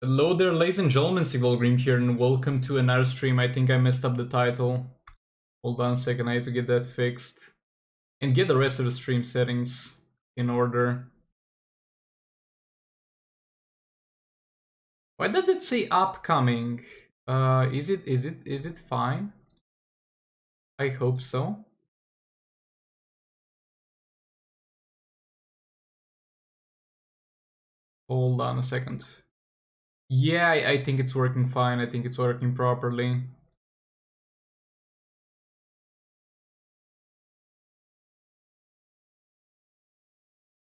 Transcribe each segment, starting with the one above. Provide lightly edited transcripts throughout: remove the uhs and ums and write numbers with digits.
Hello there, ladies and gentlemen, Sigval Green here, and welcome to another stream. I think I messed up the title. Hold on a second, I need to get that fixed. And get the rest of the stream settings in order. Why does it say upcoming? Is it fine? I hope so. Hold on a second. Yeah, I think it's working fine. I think it's working properly.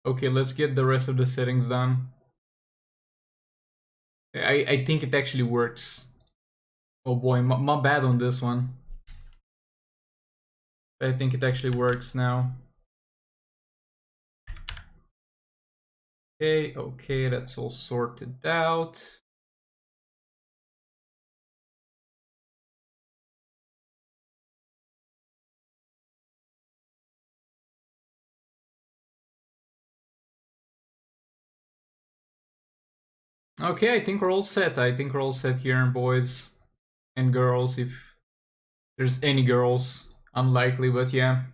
Okay, let's get the rest of the settings done. I think it actually works. Oh boy, my bad on this one. I think it actually works now. Okay, that's all sorted out. Okay, I think we're all set. I think we're all set here, boys and girls, if there's any girls. Unlikely, but yeah.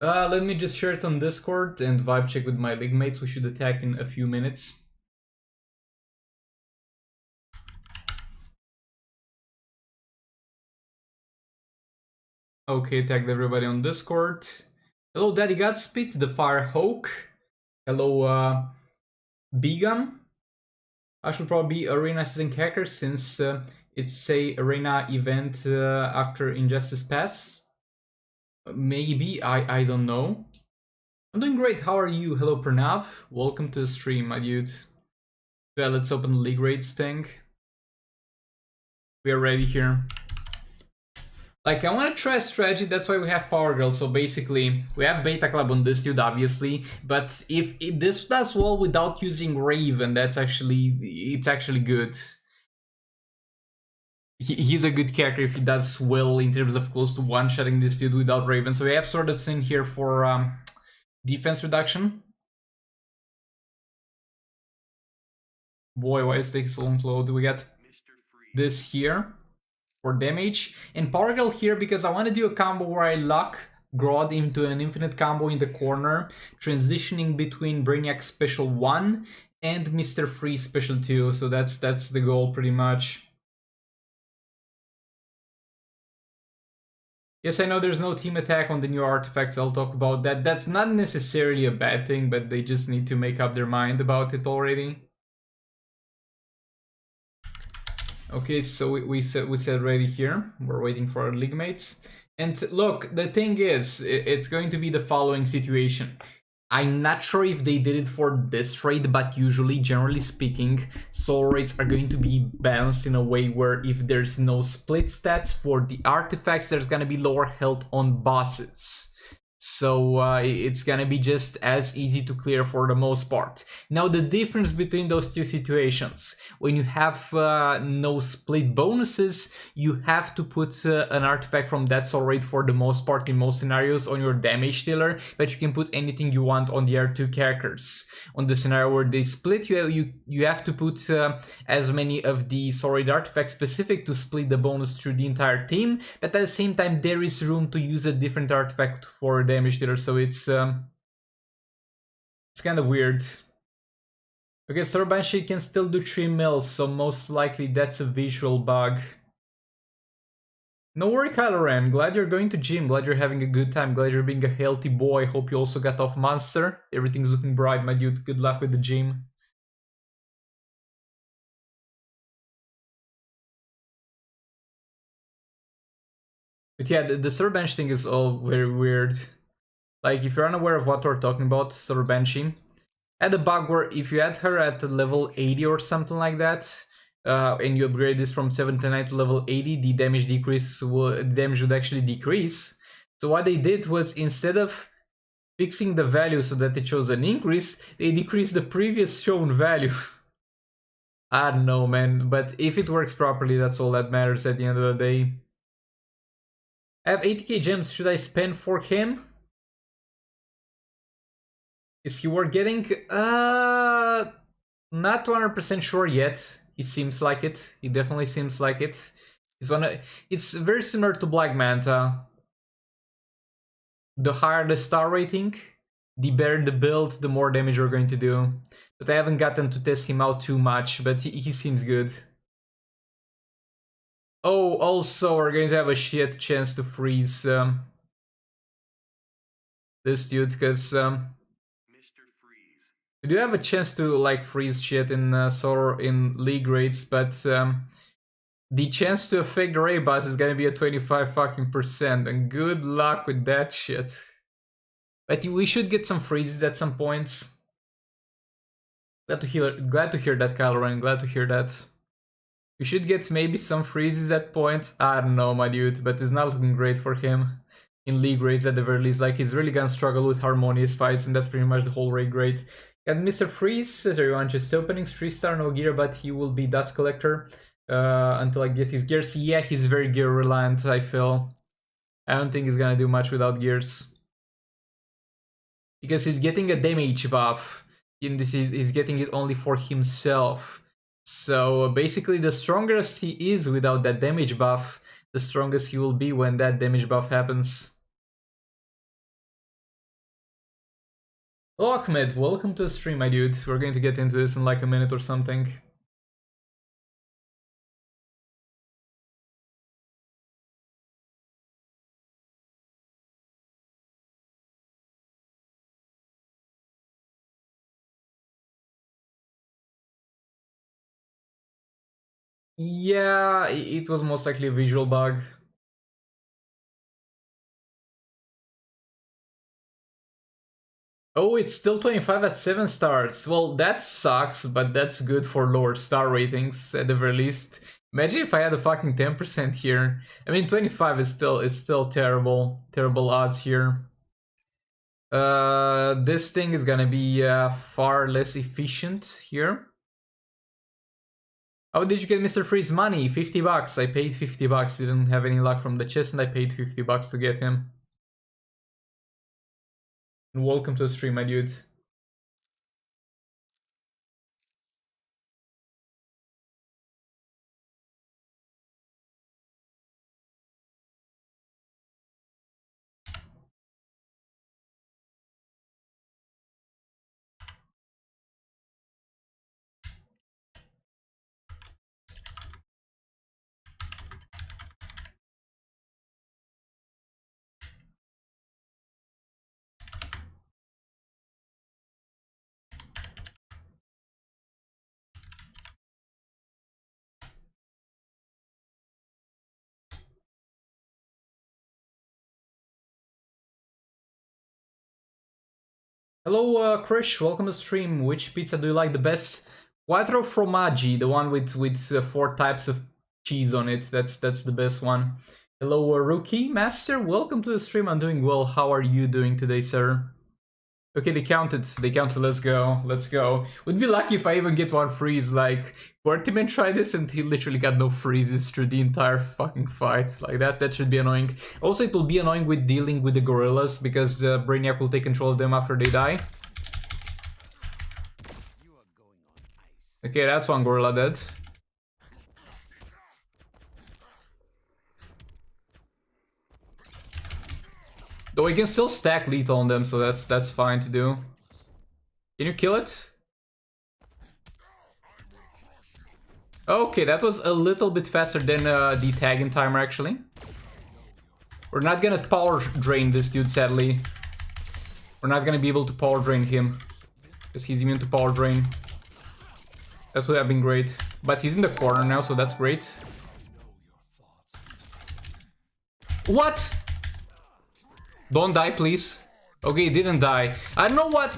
Let me just share it on Discord and vibe check with my league mates. We should attack in a few minutes. Okay, tagged everybody on Discord. Hello, Daddy Godspeed, the Fire Hawk. Hello, Begum. I should probably be Arena Season Hacker since it's a Arena event after Injustice Pass. Maybe, I don't know. I'm doing great, how are you? Hello Pranav, welcome to the stream, my dude. Yeah, let's open the league rates thing. We are ready here. Like, I want to try a strategy, that's why we have Power Girl. So basically, we have Beta Club on this dude, obviously. But if this does well without using Raven, it's actually good. He's a good character if he does well in terms of close to one-shotting this dude without Raven. So we have sort of seen here for defense reduction. Boy, why is it taking so long to load? We got this here for damage. And Power Girl here because I want to do a combo where I lock Grodd into an infinite combo in the corner, transitioning between Brainiac Special 1 and Mr. Freeze Special 2. So that's the goal pretty much. Yes, I know there's no team attack on the new artifacts, I'll talk about that. That's not necessarily a bad thing, but they just need to make up their mind about it already. Okay, so we said ready here. We're waiting for our league mates. And look, the thing is, it's going to be the following situation. I'm not sure if they did it for this raid, but usually, generally speaking, soul rates are going to be balanced in a way where if there's no split stats for the artifacts, there's gonna be lower health on bosses. So it's gonna be just as easy to clear for the most part. Now the difference between those two situations, when you have no split bonuses, you have to put an artifact from that soul rate for the most part in most scenarios on your damage dealer, but you can put anything you want on the other two characters. On the scenario where they split, you have to put as many of the soul rate artifacts specific to split the bonus through the entire team, but at the same time there is room to use a different artifact for damage dealer, so it's kind of weird. Okay, Sir Banshee can still do 3 mils, so most likely that's a visual bug. No worry, Kylo Ren. Glad you're going to gym. Glad you're having a good time. Glad you're being a healthy boy. Hope you also got off Monster. Everything's looking bright, my dude. Good luck with the gym. But yeah, the Sir Banshee thing is all very weird. Like, if you're unaware of what we're talking about, Sir Banshee had a bug where if you had her at level 80 or something like that, and you upgrade this from 79 to level 80, the damage would actually decrease. So what they did was, instead of fixing the value so that it shows an increase, they decreased the previous shown value. I don't know, man, but if it works properly, that's all that matters at the end of the day. I have 80k gems, should I spend for him? Is he worth getting? Not 100% sure yet. He seems like it. He definitely seems like it. It's very similar to Black Manta. The higher the star rating, the better the build, the more damage you're going to do. But I haven't gotten to test him out too much, but he seems good. Oh, also, we're going to have a shit chance to freeze this dude, because we do have a chance to like freeze shit in in league rates, but the chance to affect the ray bus is gonna be at 25%, and good luck with that shit. But we should get some freezes at some points. Glad to hear that, Kylo Ren. Glad to hear that. We should get maybe some freezes at points. I don't know, my dude, but it's not looking great for him in league rates at the very least. Like, he's really gonna struggle with harmonious fights, and that's pretty much the whole raid grade. And Mr. Freeze says, everyone, just openings, 3-star, no gear, but he will be Dust Collector until I get his gears. Yeah, he's very gear reliant, I feel. I don't think he's gonna do much without gears. Because he's getting a damage buff. And he's getting it only for himself. So basically, the strongest he is without that damage buff, the strongest he will be when that damage buff happens. Oh, Ahmed, welcome to the stream, my dude. We're going to get into this in like a minute or something. Yeah, it was most likely a visual bug. Oh, it's still 25 at 7 stars. Well, that sucks, but that's good for lower star ratings at the very least. Imagine if I had a fucking 10% here. I mean, 25 is still terrible. Terrible odds here. This thing is gonna be far less efficient here. How did you get Mr. Freeze money? 50 bucks. I paid 50 bucks. Didn't have any luck from the chest, and I paid 50 bucks to get him. And welcome to the stream, my dudes. Hello, Krish. Welcome to the stream. Which pizza do you like the best? Quattro Formaggi, the one with 4 types of cheese on it. That's the best one. Hello, Rookie Master. Welcome to the stream. I'm doing well. How are you doing today, sir? Okay, they counted. They counted. Let's go. Let's go. Would be lucky if I even get one freeze. Like, Quartiman tried this and he literally got no freezes through the entire fucking fight. Like, that should be annoying. Also, it will be annoying with dealing with the gorillas because Brainiac will take control of them after they die. Okay, that's one gorilla dead. Though we can still stack lethal on them, so that's fine to do. Can you kill it? Okay, that was a little bit faster than the tagging timer, actually. We're not gonna power drain this dude, sadly. We're not gonna be able to power drain him. Because he's immune to power drain. That would have been great. But he's in the corner now, so that's great. What? Don't die, please. Okay, he didn't die. I don't know what...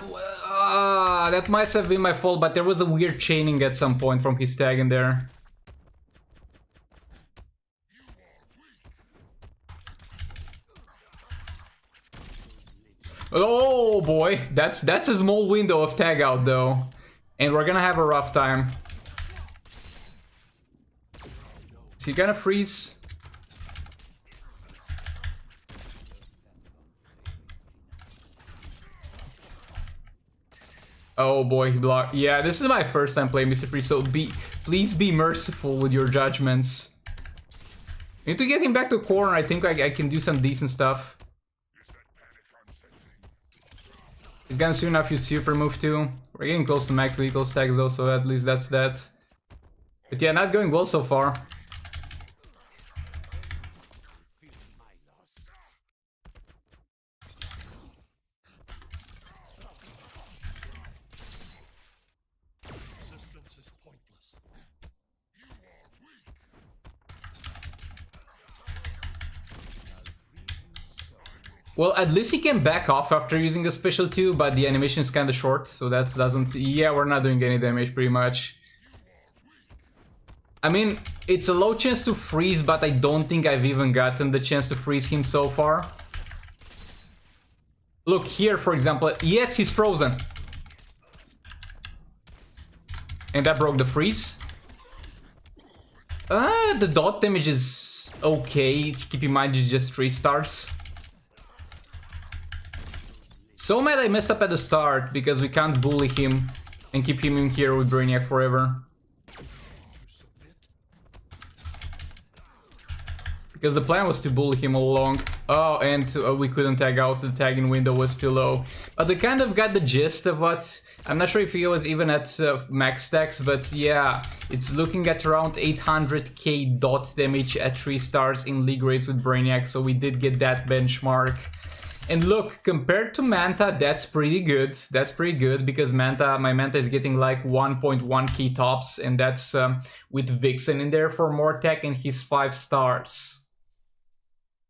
that might have been my fault, but there was a weird chaining at some point from his tag in there. Oh boy, that's a small window of tag out though. And we're gonna have a rough time. Is he gonna freeze? Oh boy, he blocked. Yeah, this is my first time playing Mr. Freeze, so please be merciful with your judgments. I need to get him back to corner. I think I can do some decent stuff. He's gonna soon have you super move too. We're getting close to max lethal stacks though, so at least that's that. But yeah, not going well so far. Well, at least he can back off after using a special too, but the animation is kind of short, so that doesn't... Yeah, we're not doing any damage pretty much. I mean, it's a low chance to freeze, but I don't think I've even gotten the chance to freeze him so far. Look here, for example. Yes, he's frozen. And that broke the freeze. The dot damage is okay. Keep in mind, it's just 3 stars. So mad I messed up at the start, because we can't bully him and keep him in here with Brainiac forever. Because the plan was to bully him all along. Oh, and we couldn't tag out, the tagging window was too low. But we kind of got the gist of what... I'm not sure if he was even at max stacks, but yeah, it's looking at around 800k dot damage at 3 stars in league rates with Brainiac, so we did get that benchmark. And look, compared to Manta, that's pretty good. That's pretty good because my Manta is getting like 1.1k tops, and that's with Vixen in there for more tech, and he's 5 stars.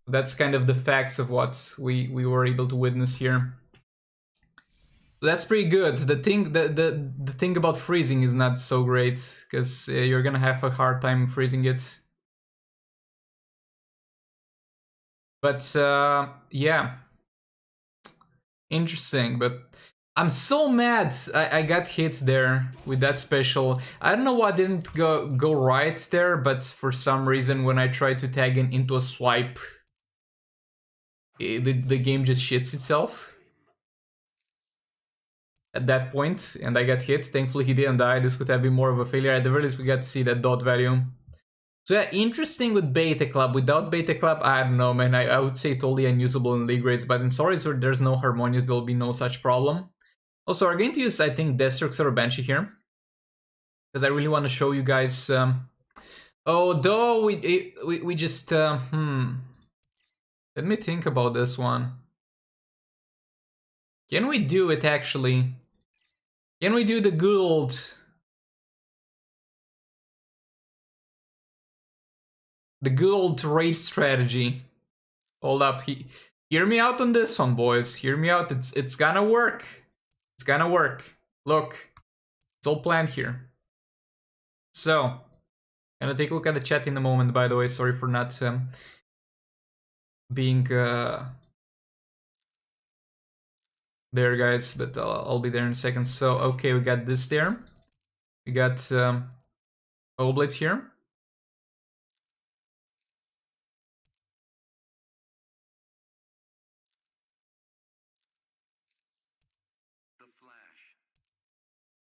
That's kind of the facts of what we were able to witness here. That's pretty good. The thing about freezing is not so great, because you're gonna have a hard time freezing it. But yeah. Interesting, but I'm so mad I got hit there with that special. I don't know what didn't go right there, but for some reason when I tried to tag in into a swipe, the game just shits itself at that point, and I got hit. Thankfully he didn't die. This could have been more of a failure. At the very least we got to see that dot value. So yeah, interesting with Beta Club. Without Beta Club, I don't know, man. I would say totally unusable in league rates, but in stories where there's no Harmonious, there'll be no such problem. Also, we're going to use, I think, Destruct or Banshee here, because I really want to show you guys. Although we just let me think about this one. Can we do it actually? Can we do the good old? The good old raid strategy. Hold up, hear me out on this one, boys. Hear me out. It's gonna work. It's gonna work. Look, it's all planned here. So, gonna take a look at the chat in a moment. By the way, sorry for not being there, guys, but I'll be there in a second. So, okay, we got this there. We got Owl Blades here.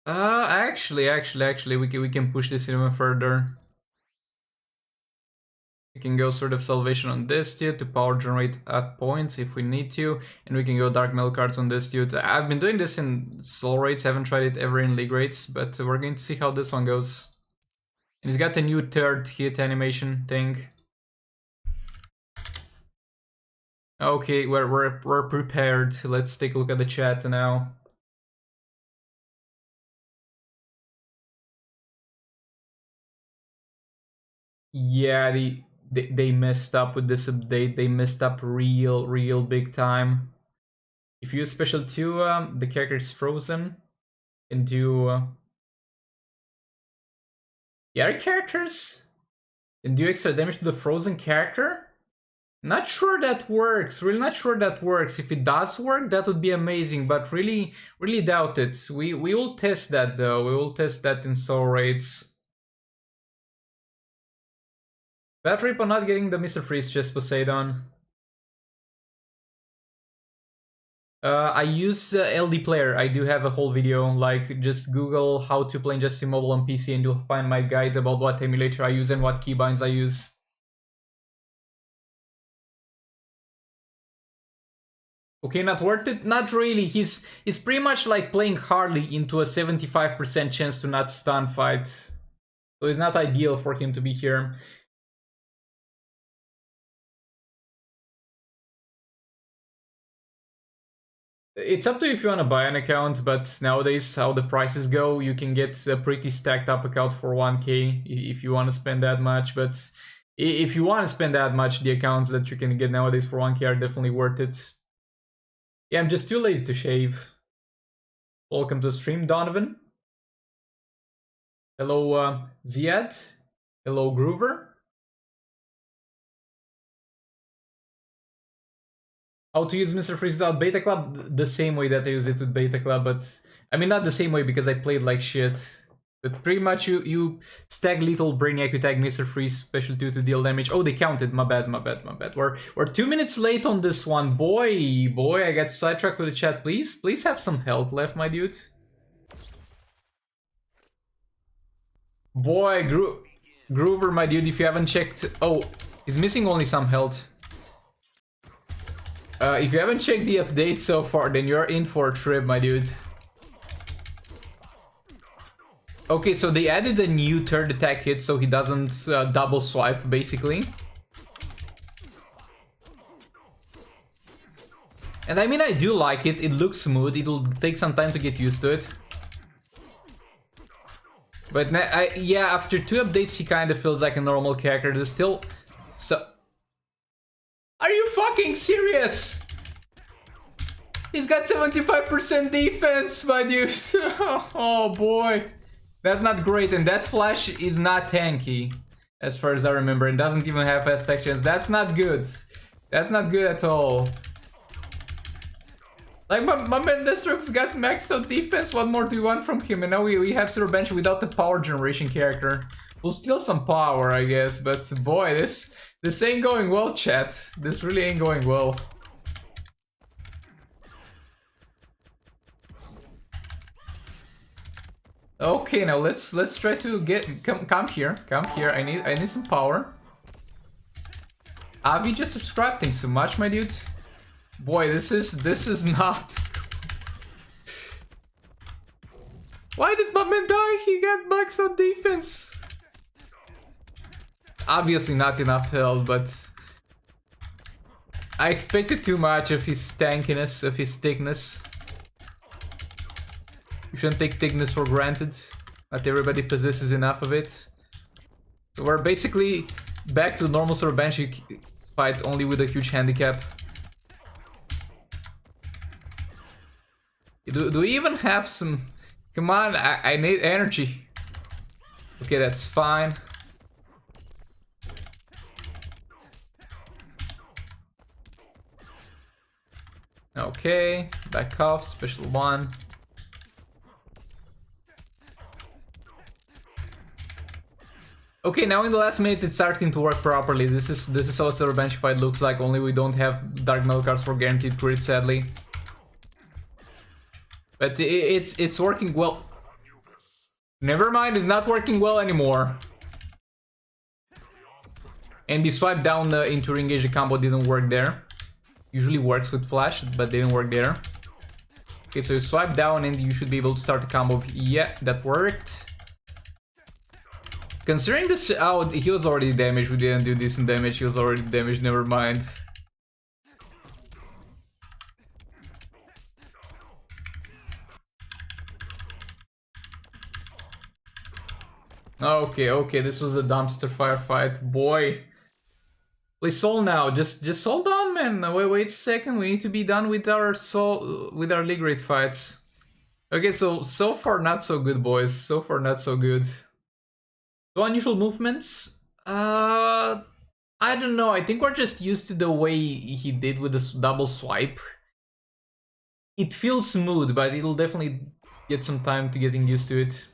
Actually, we can push this even further. We can go sort of Salvation on this dude to power generate at points if we need to, and we can go Dark Metal cards on this dude. I've been doing this in Soul rates, haven't tried it ever in League rates, but we're going to see how this one goes. And he's got a new 3rd hit animation thing. Okay, we're prepared. Let's take a look at the chat now. Yeah, they messed up with this update. They messed up real big time. If you use special 2, the character is frozen, and do the other characters and do extra damage to the frozen character. Not sure that works. Really not sure that works. If it does work, that would be amazing, but really doubt it. We will test that though. We will test that in soul raids. Bad trip on not getting the Mr. Freeze chest, Poseidon. I use LD Player. I do have a whole video. Like, just Google how to play Injustice Mobile on PC, and you'll find my guide about what emulator I use and what keybinds I use. Okay, not worth it? Not really. He's pretty much like playing Harley into a 75% chance to not stun fight. So it's not ideal for him to be here. It's up to you if you want to buy an account, but nowadays how the prices go, you can get a pretty stacked up account for 1k if you want to spend that much. But if you want to spend that much, the accounts that you can get nowadays for 1k are definitely worth it. Yeah, I'm just too lazy to shave. Welcome to the stream, Donovan. Hello, Ziad. Hello, Groover. How to use Mr. Freeze without Beta Club? The same way that I use it with Beta Club, but I mean not the same way because I played like shit. But pretty much you stack Lethal Brainiac, you tag Mr. Freeze, special 2 to deal damage. Oh, they counted. My bad. We're 2 minutes late on this one. Boy, I got sidetracked with the chat. Please have some health left, my dude. Boy, Groover, my dude, if you haven't checked... Oh, he's missing only some health. If you haven't checked the update so far, then you're in for a trip, my dude. Okay, so they added a new third attack hit so he doesn't double swipe, basically. And I mean, I do like it. It looks smooth. It'll take some time to get used to it. But yeah, after 2 updates, he kind of feels like a normal character. There's still... So... Are you fucking serious? He's got 75% defense, my dude. Oh boy. That's not great, and that flash is not tanky, as far as I remember. It doesn't even have fast actions. That's not good. That's not good at all. Like, my man Deathstroke's got maxed out defense. What more do you want from him? And now we have Zero Bench without the power generation character. We'll steal some power, I guess, but boy, this ain't going well, chat. This really ain't going well. Okay, now let's try to come here. I need some power. Avi just subscribed. Thanks so much, my dudes. Boy, this is not. Why did my man die? He got max on defense. Obviously not enough health, but I expected too much of his tankiness, of his thickness. You shouldn't take thickness for granted. Not everybody possesses enough of it. So we're basically back to normal sort of Banshee fight, only with a huge handicap. Do we even have some... Come on, I need energy. Okay, that's fine. Okay, back off, special 1. Okay, now in the last minute it's starting to work properly. This is how a Silver Bench fight looks like, only we don't have Dark Metal cards for guaranteed crit, sadly. But it's working well. Never mind, it's not working well anymore. And the swipe down into re-engage the combo didn't work there. Usually works with flash, but didn't work there. Okay, so you swipe down and you should be able to start the combo. Yeah, that worked. Considering this, oh, he was already damaged. We didn't do decent damage. He was already damaged. Never mind. Okay, this was a dumpster firefight, boy. Please soul now. Just hold on, man. Wait a second. We need to be done with our league rate fights. Okay, so far not so good, boys. So far not so good. So unusual movements. I don't know. I think we're just used to the way he did with this double swipe. It feels smooth, but it'll definitely get some time to getting used to it.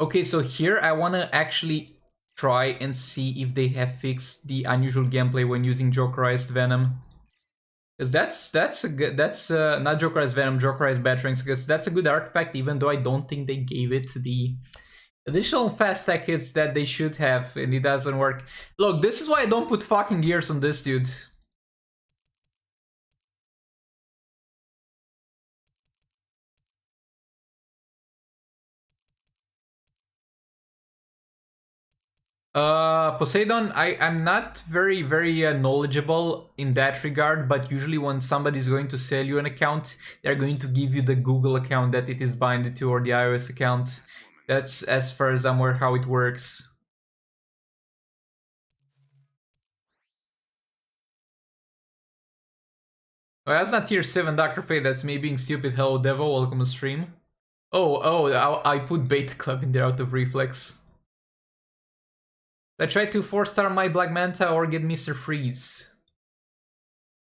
Okay, so here I want to actually try and see if they have fixed the unusual gameplay when using Jokerized Venom. Because that's a good, that's not Jokerized Venom, Jokerized Batterings, because that's a good artifact, even though I don't think they gave it the additional fast tech hits that they should have, and it doesn't work. Look, this is why I don't put fucking gears on this dude. Poseidon, I'm not very knowledgeable in that regard, but usually when somebody's going to sell you an account, they're going to give you the Google account that it is binded to, or the iOS account. That's, as far as I'm aware, how it works. Oh, that's not tier 7 Dr. Fate, that's me being stupid. Hello Devo, welcome to stream. Oh, I put Beta Club in there out of reflex. I tried to 4-star my Black Manta or get Mr. Freeze.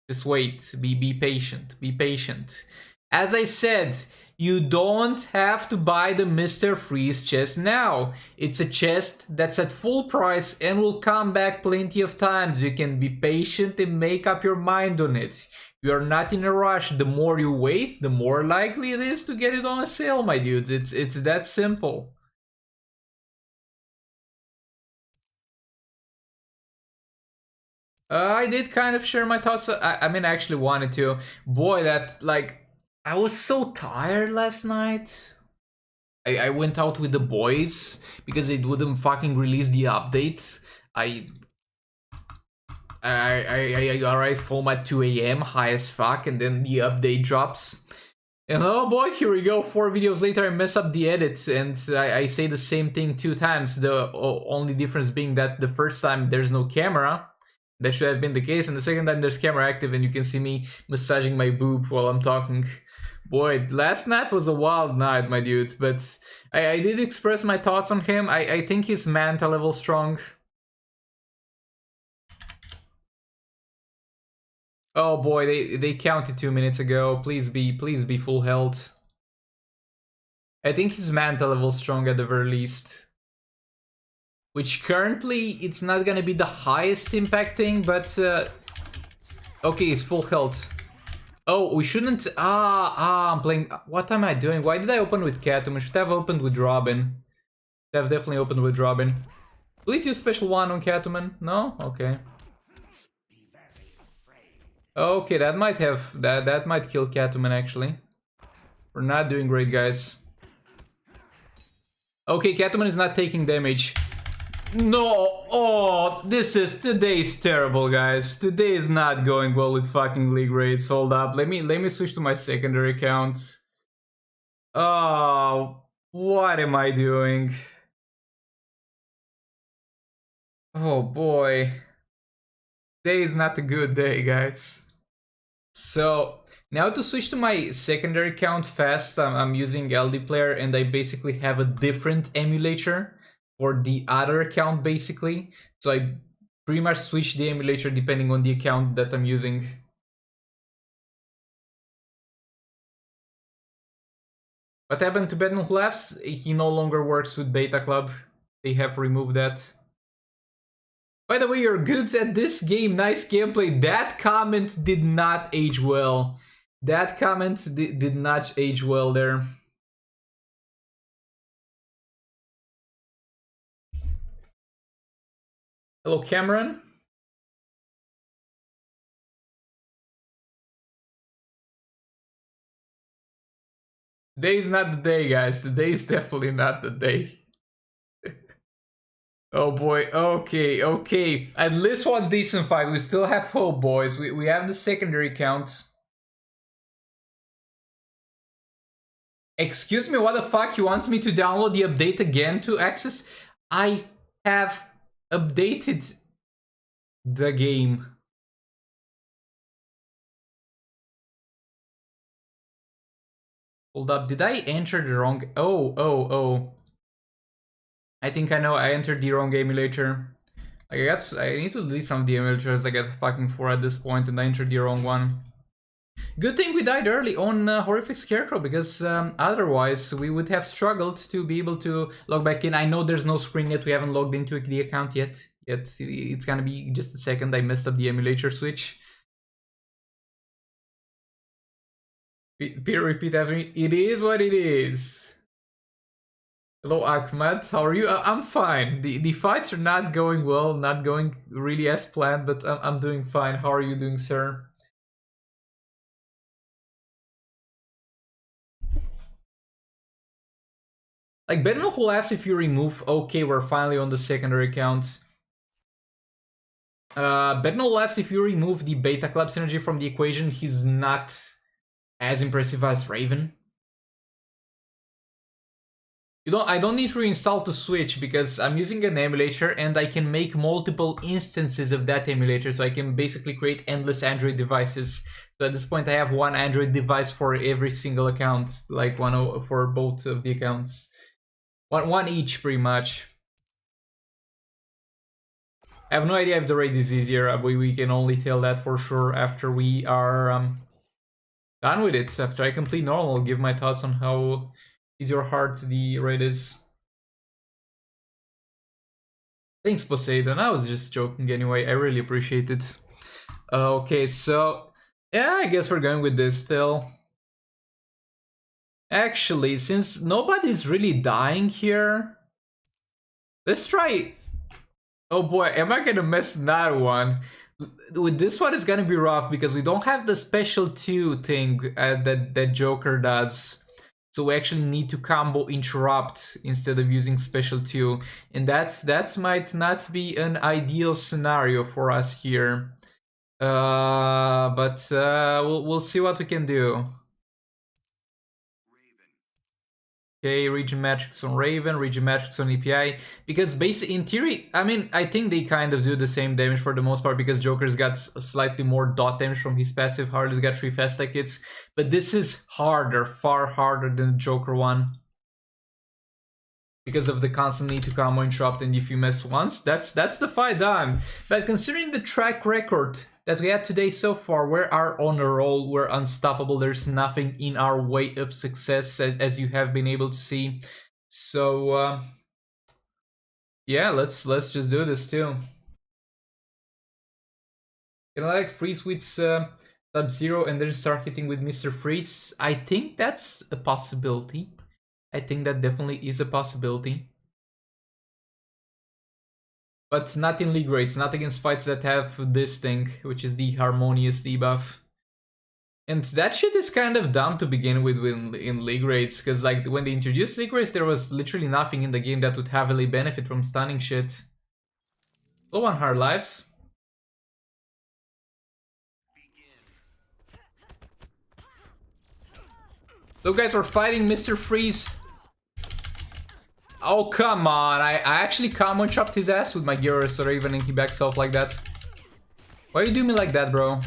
Just wait, be patient, be patient. As I said, you don't have to buy the Mr. Freeze chest now. It's a chest that's at full price and will come back plenty of times. You can be patient and make up your mind on it. You're not in a rush. The more you wait, the more likely it is to get it on a sale, my dudes. It's that simple. I did kind of share my thoughts. I mean, I actually wanted to. Boy, that, like, I was so tired last night. I went out with the boys because they wouldn't fucking release the update. I arrived home at 2 a.m. high as fuck, and then the update drops. And oh boy, here we go. 4 videos later, I mess up the edits, and I say the same thing 2 times. The only difference being that the first time there's no camera. That should have been the case, and the second time there's camera active and you can see me massaging my boob while I'm talking. Boy, last night was a wild night, my dudes, but I did express my thoughts on him. I think he's Manta level strong. Oh boy, they counted 2 minutes ago. Please be full health. I think he's Manta level strong at the very least. Which currently, it's not gonna be the highest impacting, but... okay, it's full health. Oh, we shouldn't... I'm playing... What am I doing? Why did I open with Catum? I should have opened with Robin. Should have definitely opened with Robin. Please use special 1 on Catuman. No? Okay. Okay, that might have... That might kill Catuman, actually. We're not doing great, guys. Okay, Catuman is not taking damage. No, oh, today's terrible, guys. Today is not going well with fucking league rates. Hold up, let me switch to my secondary account. Oh, what am I doing? Oh boy. Today is not a good day, guys. So, now to switch to my secondary account fast, I'm using LD Player and I basically have a different emulator for the other account basically. So I pretty much switch the emulator depending on the account that I'm using. What happened to Bedlam Laughs? He no longer works with Beta Club. They have removed that. By the way, you're good at this game. Nice gameplay. That comment did not age well. That comment did not age well there. Hello, Cameron. Today's not the day, guys. Today's definitely not the day. Oh boy, okay. At least one decent fight. We still have hope, boys. We have the secondary counts. Excuse me, what the fuck? He wants me to download the update again to access? I have updated the game. Hold up, did I enter the wrong... Oh. I think I know, I entered the wrong emulator. I need to delete some of the emulators I got fucking 4 at this point and I entered the wrong one. Good thing we died early on Horrific Scarecrow, because otherwise we would have struggled to be able to log back in. I know there's no screen yet, we haven't logged into the account yet. It's gonna be just a second, I messed up the emulator switch. Repeat everything. It is what it is. Hello Ahmed, how are you? I'm fine. The fights are not going well, not going really as planned, but I'm doing fine. How are you doing, sir? Like, Bedlam collapse if you remove... Okay, we're finally on the secondary accounts. Bedlam laughs if you remove the Beta Club synergy from the equation. He's not as impressive as Raven. I don't need to reinstall to switch because I'm using an emulator and I can make multiple instances of that emulator, so I can basically create endless Android devices. So at this point I have one Android device for every single account, like one for both of the accounts. One each, pretty much. I have no idea if the raid is easier. We can only tell that for sure after we are done with it. After I complete normal, I'll give my thoughts on how easy or hard the raid is. Thanks, Poseidon. I was just joking anyway. I really appreciate it. Okay, so yeah, I guess we're going with this still. Actually, since nobody's really dying here, let's try... Oh boy, am I gonna mess that one? With this one, it's gonna be rough because we don't have the special 2 thing that Joker does. So we actually need to combo interrupt instead of using special 2. And that might not be an ideal scenario for us here. But we'll see what we can do. Okay, region metrics on Raven, region metrics on EPI. Because basically, in theory, I mean, I think they kind of do the same damage for the most part because Joker's got slightly more dot damage from his passive, Harley's got 3 fast attack hits. But this is harder, far harder than the Joker one. Because of the constant need to combo interrupt, and if you miss once, that's the fight done. But considering the track record that we had today so far, we are on a roll, we're unstoppable, there's nothing in our way of success, as you have been able to see. So yeah, let's just do this too. Can I like freeze with Sub-Zero and then start hitting with Mr. Freeze? I think that's a possibility. I think that definitely is a possibility. But not in league raids, not against fights that have this thing, which is the harmonious debuff. And that shit is kind of dumb to begin with in league raids, because like when they introduced league raids, there was literally nothing in the game that would heavily benefit from stunning shit. Low on hard lives. So guys, we're fighting Mr. Freeze. Oh, come on. I actually combo chopped his ass with my Gyarados or even he backs off like that. Why you do me like that, bro?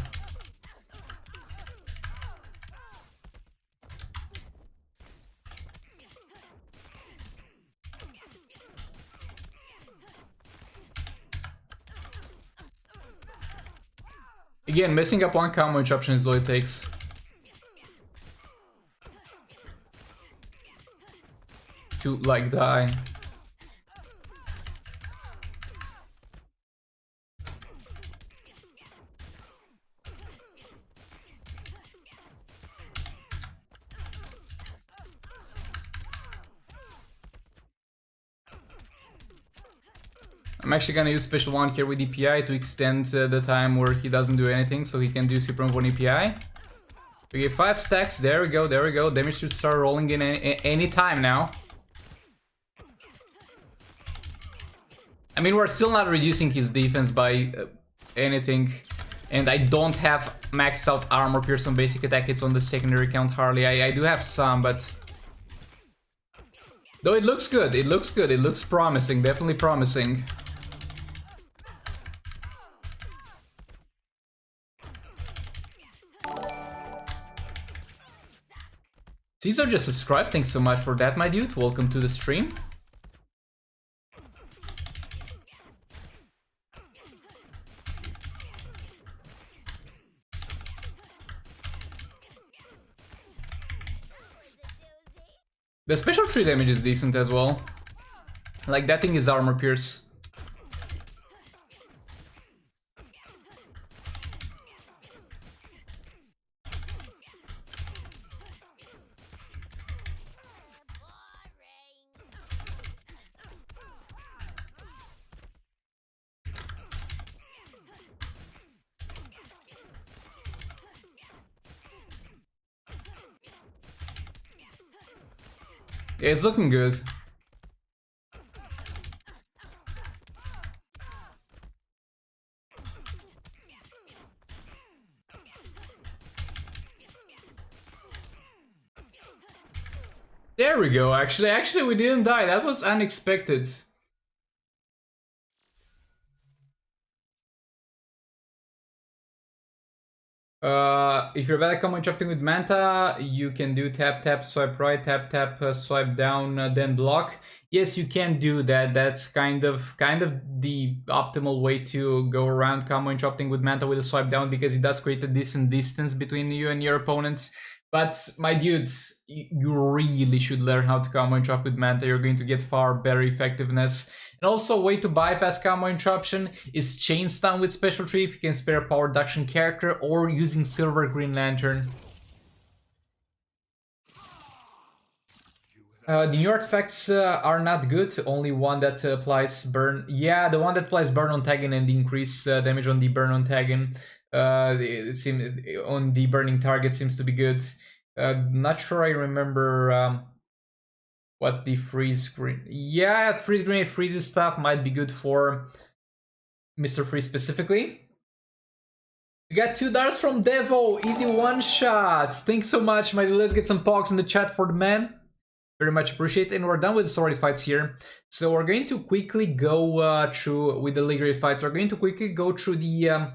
Again, messing up one combo interruption is all it takes. To like die. I'm actually gonna use special 1 here with EPI to extend the time where he doesn't do anything, so he can do Super Move on EPI. We get 5 stacks, there we go, there we go. Damage should start rolling in any time now. I mean, we're still not reducing his defense by anything. And I don't have maxed out armor pierce on basic attack, it's on the secondary count Harley. I do have some, but... Though it looks good, it looks good, it looks promising, definitely promising. Caesar just subscribed, thanks so much for that, my dude. Welcome to the stream. The special 3 damage is decent as well. Like, that thing is armor pierce. Yeah, it's looking good. There we go, actually we didn't die. That was unexpected. If you're bad at combo interrupting with Manta, you can do tap tap, swipe right, tap tap, swipe down, then block. Yes, you can do that. That's kind of the optimal way to go around combo interrupting with Manta with a swipe down, because it does create a decent distance between you and your opponents. But my dudes, you really should learn how to combo interrupt with Manta. You're going to get far better effectiveness. And also, a way to bypass combo interruption is chain stun with special tree if you can spare a power reduction character, or using Silver Green Lantern. The new artifacts are not good. Only one that applies burn. Yeah, the one that applies burn on tagging and increase damage on the burn on tagging. On the burning target seems to be good. Not sure I remember what the freeze green. Yeah, freeze grenade freezes stuff might be good for Mr. Freeze specifically. We got 2 darts from Devo. Easy one shots. Thanks so much, my dude. Let's get some pogs in the chat for the man. Very much appreciate it. And we're done with the sword fights here. So we're going to quickly go through with the League fights. We're going to quickly go through the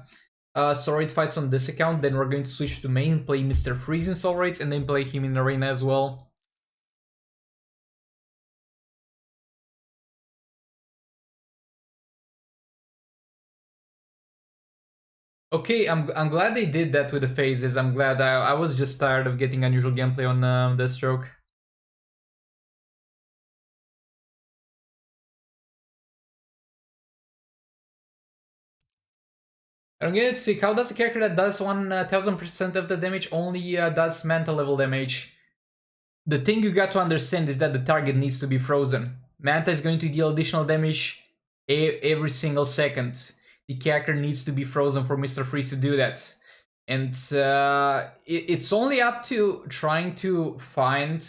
sword fights on this account. Then we're going to switch to main, play Mr. Freeze in soul rates, and then play him in arena as well. Okay, I'm glad they did that with the phases. I'm glad. I was just tired of getting unusual gameplay on Deathstroke. I don't get it, Sick. How does a character that does 1000% of the damage only does Manta level damage? The thing you got to understand is that the target needs to be frozen. Manta is going to deal additional damage every single second. The character needs to be frozen for Mr. Freeze to do that. And it's only up to trying to find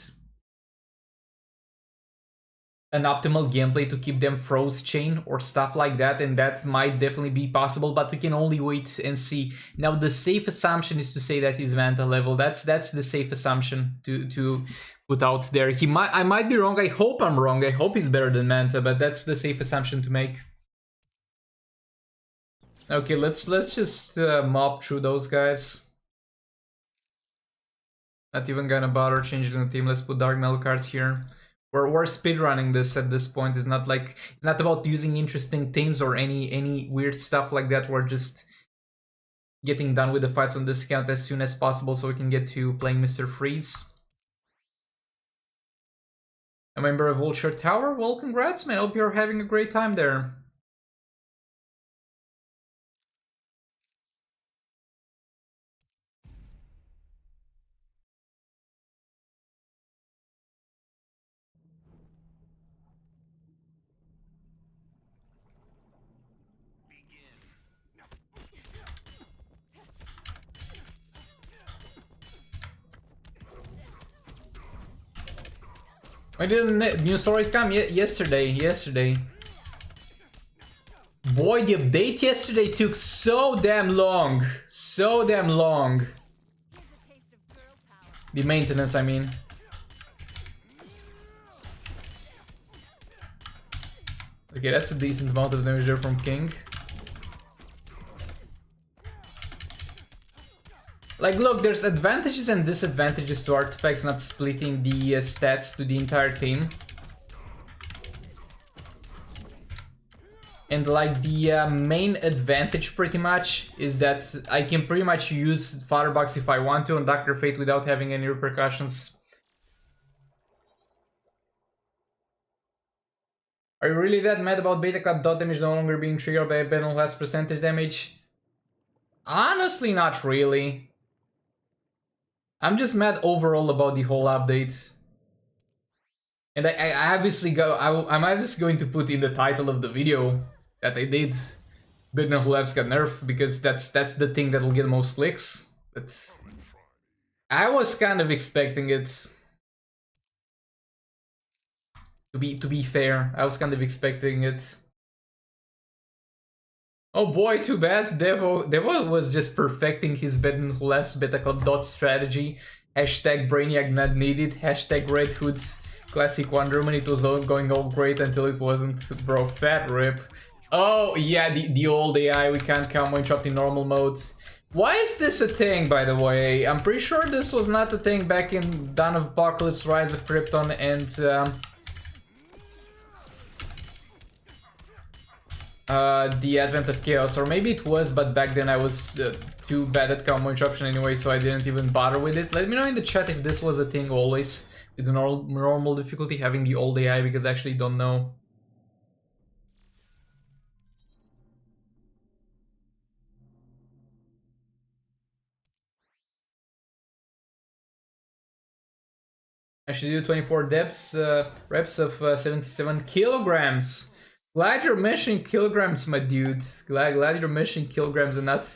an optimal gameplay to keep them froze chain or stuff like that, and that might definitely be possible, but we can only wait and see. Now, the safe assumption is to say that he's Manta level. That's the safe assumption to put out there. I might be wrong. I hope I'm wrong. I hope he's better than Manta, but that's the safe assumption to make. Okay, let's just mob through those guys. Not even gonna bother changing the team. Let's put Dark Metal cards here. We're speedrunning this at this point. It's not like it's not about using interesting teams or any weird stuff like that. We're just getting done with the fights on this account as soon as possible so we can get to playing Mr. Freeze. A member of Vulture Tower? Well, congrats, man. Hope you're having a great time there. Why didn't the new story come yesterday? Boy, the update yesterday took so damn long. The maintenance, I mean. Okay, that's a decent amount of damage there from King. Like, look, there's advantages and disadvantages to artifacts not splitting the stats to the entire team. And like, the main advantage pretty much is that I can pretty much use Fatherbox if I want to on Dr. Fate without having any repercussions. Are you really that mad about beta club dot damage no longer being triggered by a penal less percentage damage? Honestly, not really. I'm just mad overall about the whole update. And I obviously I'm obviously going to put in the title of the video that I did Bidna Hulevska nerf because that's the thing that will get most clicks. But I was kind of expecting it. To be fair, I was kind of expecting it. Oh boy, too bad. Devo was just perfecting his Bidna Hulevs Beta Club dot strategy. Hashtag Brainiac not needed. Hashtag Red Hood's Classic Wonder Woman. It was all going all great until it wasn't. Bro, fat rip. Oh yeah, the old AI. We can't combo interrupt in normal modes. Why is this a thing, by the way? I'm pretty sure this was not a thing back in Dawn of Apocalypse, Rise of Krypton, and the Advent of Chaos. Or maybe it was, but back then I was too bad at combo interruption anyway, so I didn't even bother with it. Let me know in the chat if this was a thing always, with the normal difficulty, having the old AI, because I actually don't know. I should do 24 reps of 77 kilograms. Glad you're mentioning kilograms, my dude. Glad you're mentioning kilograms and not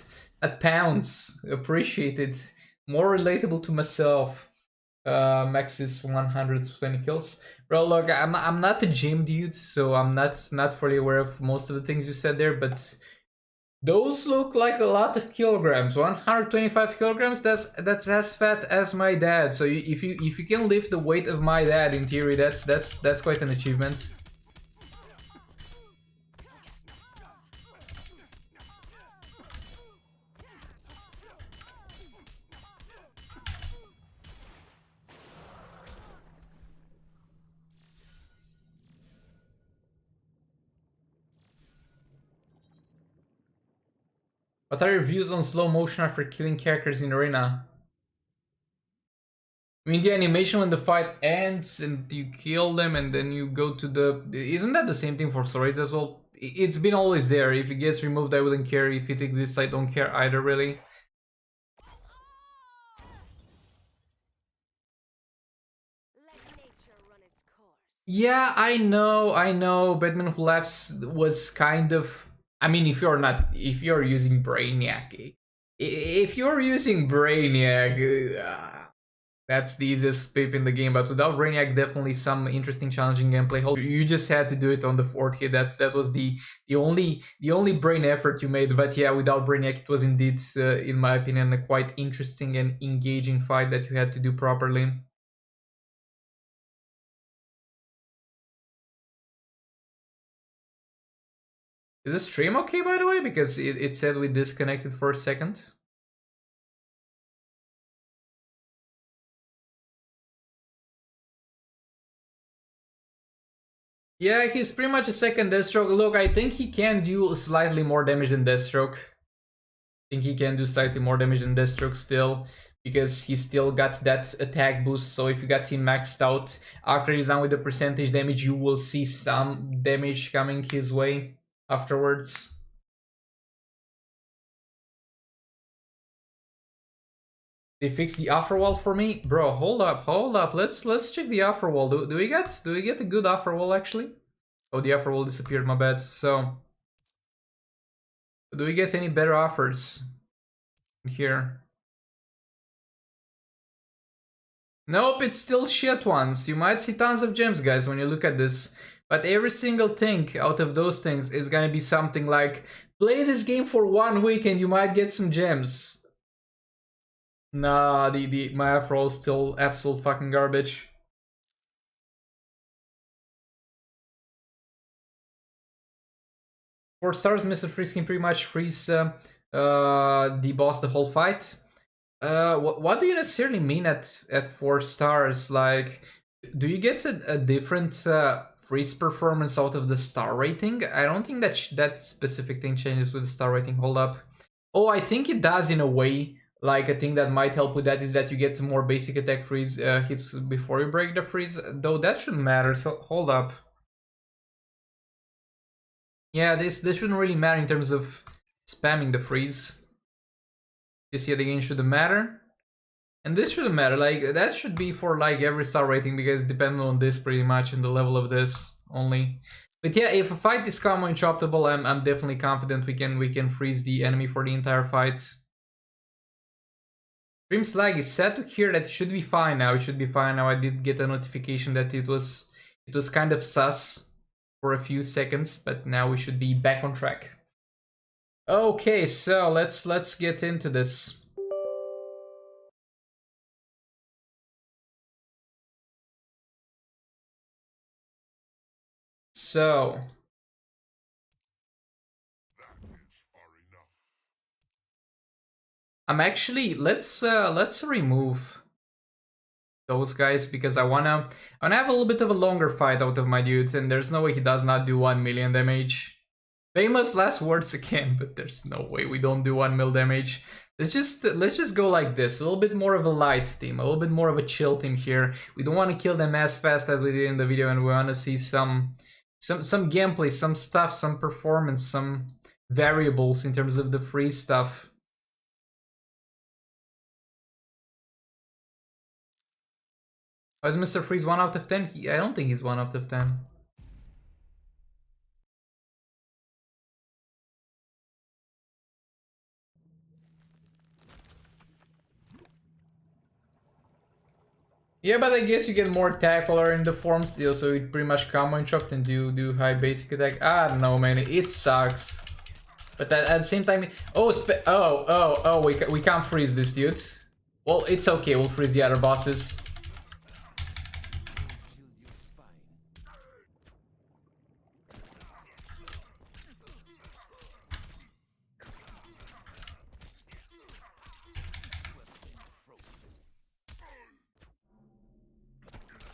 pounds. Appreciate it. More relatable to myself. Max is 120 kills. Bro, look, I'm not a gym dude, so I'm not fully aware of most of the things you said there, but those look like a lot of kilograms. 125 kilograms. That's as fat as my dad. So if you can lift the weight of my dad, in theory, that's quite an achievement. What are your views on slow motion after killing characters in arena? I mean, the animation when the fight ends and you kill them and then you go to the... Isn't that the same thing for stories as well? It's been always there. If it gets removed, I wouldn't care. If it exists, I don't care either, really. Yeah, I know. Batman Who Laughs was kind of... I mean, if you're using Brainiac, that's the easiest pip in the game. But without Brainiac, definitely some interesting, challenging gameplay. You just had to do it on the 4th hit. That was the only brain effort you made. But yeah, without Brainiac, it was indeed, in my opinion, a quite interesting and engaging fight that you had to do properly. Is the stream okay, by the way? Because it said we disconnected for a second. Yeah, he's pretty much a second Deathstroke. Look, I think he can do slightly more damage than Deathstroke. I think he can do slightly more damage than Deathstroke still, because he still got that attack boost. So if you got him maxed out, after he's done with the percentage damage, you will see some damage coming his way afterwards. They fixed the offer wall for me, bro. Hold up. Let's check the offer wall. Do we get a good offer wall actually? Oh, the offer wall disappeared. My bad. So, do we get any better offers here? Nope, it's still shit ones. You might see tons of gems, guys, when you look at this. But every single thing out of those things is gonna be something like, play this game for 1 week and you might get some gems. Nah, my afro is still absolute fucking garbage. Four stars, Mr. Freeze can pretty much freeze the boss the whole fight. What do you necessarily mean at 4 stars? Like, do you get a different freeze performance out of the star rating? I don't think that specific thing changes with the star rating. Hold up. Oh, I think it does in a way. Like, a thing that might help with that is that you get more basic attack freeze hits before you break the freeze, though that shouldn't matter. So hold up. Yeah, this shouldn't really matter in terms of spamming the freeze. This yet again shouldn't matter. And this shouldn't matter, like, that should be for, like, every star rating, because depending on this pretty much and the level of this only. But yeah, if a fight is combo interruptible, I'm definitely confident we can freeze the enemy for the entire fight. Stream's lag is sad to hear that it should be fine now. It should be fine now. I did get a notification that it was kind of sus for a few seconds, but now we should be back on track. Okay, so let's get into this. So I'm actually let's remove those guys, because I wanna have a little bit of a longer fight out of my dudes, and there's no way he does not do 1 million damage. Famous last words again, but there's no way we don't do 1 mil damage. Let's just go like this, a little bit more of a light team, a little bit more of a chill team here. We don't want to kill them as fast as we did in the video, and we want to see some gameplay, some stuff, some performance, some variables in terms of the free stuff. Is Mr. Freeze 1 out of 10? I don't think he's 1 out of 10. Yeah, but I guess you get more tackler in the form still, so it pretty much combo interrupt and do high basic attack. I don't know, man. It sucks. But at the same time, we can't freeze this dude. Well, it's okay. We'll freeze the other bosses.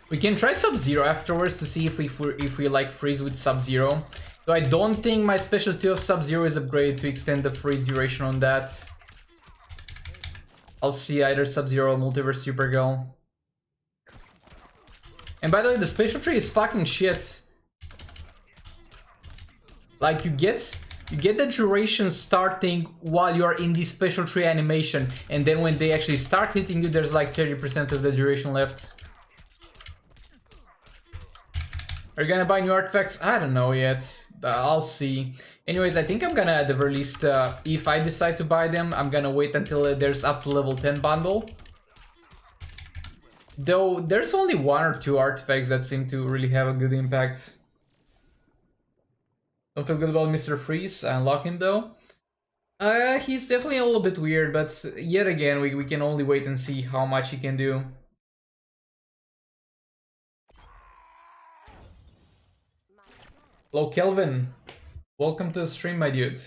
We can try Sub-Zero afterwards to see if we like freeze with Sub-Zero. So I don't think my specialty of Sub-Zero is upgraded to extend the freeze duration on that. I'll see either Sub-Zero or Multiverse Supergirl. And by the way, the special tree is fucking shit. Like, you get the duration starting while you're in the special tree animation, and then when they actually start hitting you, there's like 30% of the duration left. Are you gonna buy new artifacts? I don't know yet. I'll see. Anyways, I think I'm gonna, at the very least, if I decide to buy them, I'm gonna wait until there's up to level 10 bundle. Though, there's only 1 or 2 artifacts that seem to really have a good impact. Don't feel good about Mr. Freeze. I unlock him though. He's definitely a little bit weird, but yet again, we can only wait and see how much he can do. Hello, Kelvin. Welcome to the stream, my dude.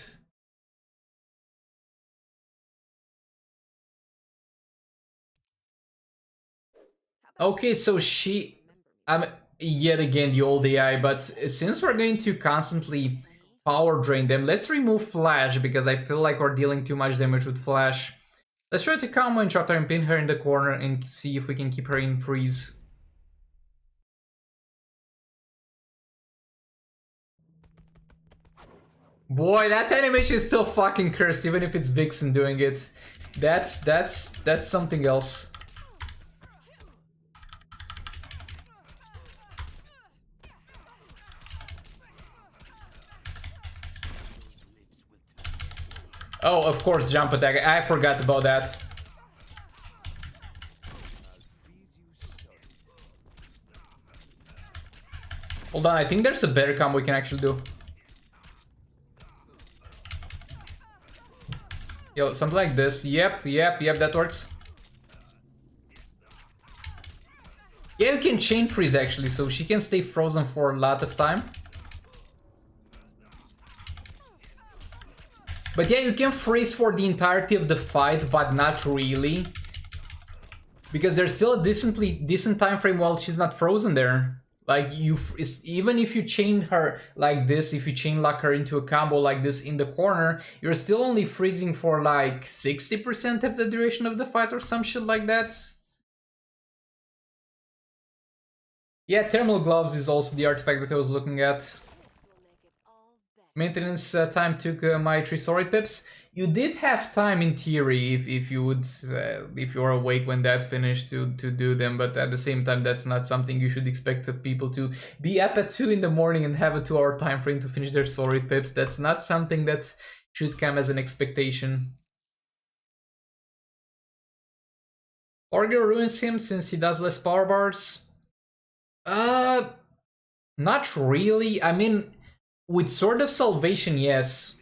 Okay, so yet again the old AI, but since we're going to constantly power drain them, let's remove Flash, because I feel like we're dealing too much damage with Flash. Let's try to combo and chop her and pin her in the corner and see if we can keep her in freeze. Boy, that animation is still fucking cursed, even if it's Vixen doing it. That's something else. Oh, of course, jump attack. I forgot about that. Hold on, I think there's a better combo we can actually do. Yo, something like this. Yep, that works. Yeah, you can chain freeze actually, so she can stay frozen for a lot of time. But yeah, you can freeze for the entirety of the fight, but not really. Because there's still a decent time frame while she's not frozen there. Like, even if you chain her like this, if you chain lock her into a combo like this in the corner, you're still only freezing for like 60% of the duration of the fight or some shit like that. Yeah, thermal gloves is also the artifact that I was looking at. Maintenance time took my 3 solid pips. You did have time in theory if you would if you're awake when that finished to do them, but at the same time that's not something you should expect of people to be up at 2 in the morning and have a 2-hour time frame to finish their solid pips. That's not something that should come as an expectation. Orger ruins him since he does less power bars. Not really. I mean, with Sword of Salvation, yes.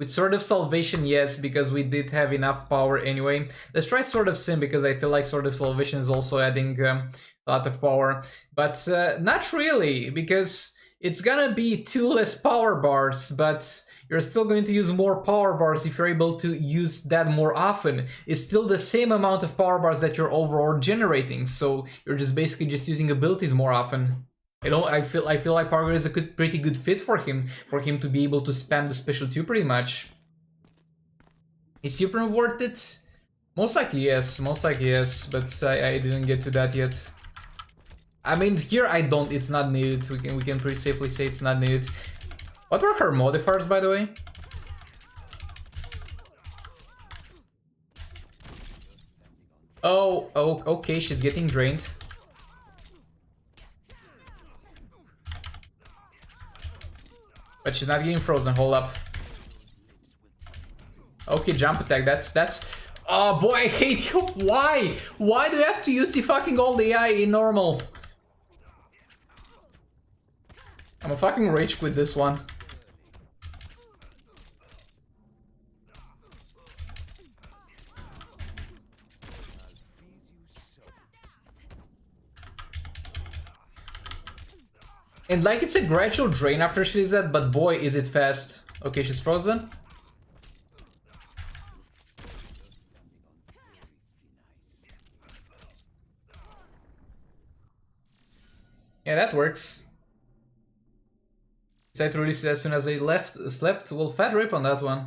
With Sword of Salvation, yes, because we did have enough power anyway. Let's try Sword of Sin, because I feel like Sword of Salvation is also adding a lot of power. But not really, because it's gonna be 2 less power bars, but you're still going to use more power bars if you're able to use that more often. It's still the same amount of power bars that you're overall generating, so you're just basically just using abilities more often. I feel like Parker is a pretty good fit for him to be able to spam the special 2 pretty much. Is Super worth it? Most likely yes, but I didn't get to that yet. I mean, here it's not needed. We can pretty safely say it's not needed. What were her modifiers, by the way? Oh, okay, she's getting drained. But she's not getting frozen, hold up. Okay, jump attack, that's... Oh boy, I hate you! Why? Why do you have to use the fucking old AI in normal? I'm a fucking rage quit this one. And like it's a gradual drain after she leaves that, but boy is it fast. Okay, she's frozen. Yeah, that works. Decide to release it as soon as I slept. Well, fat rip on that one.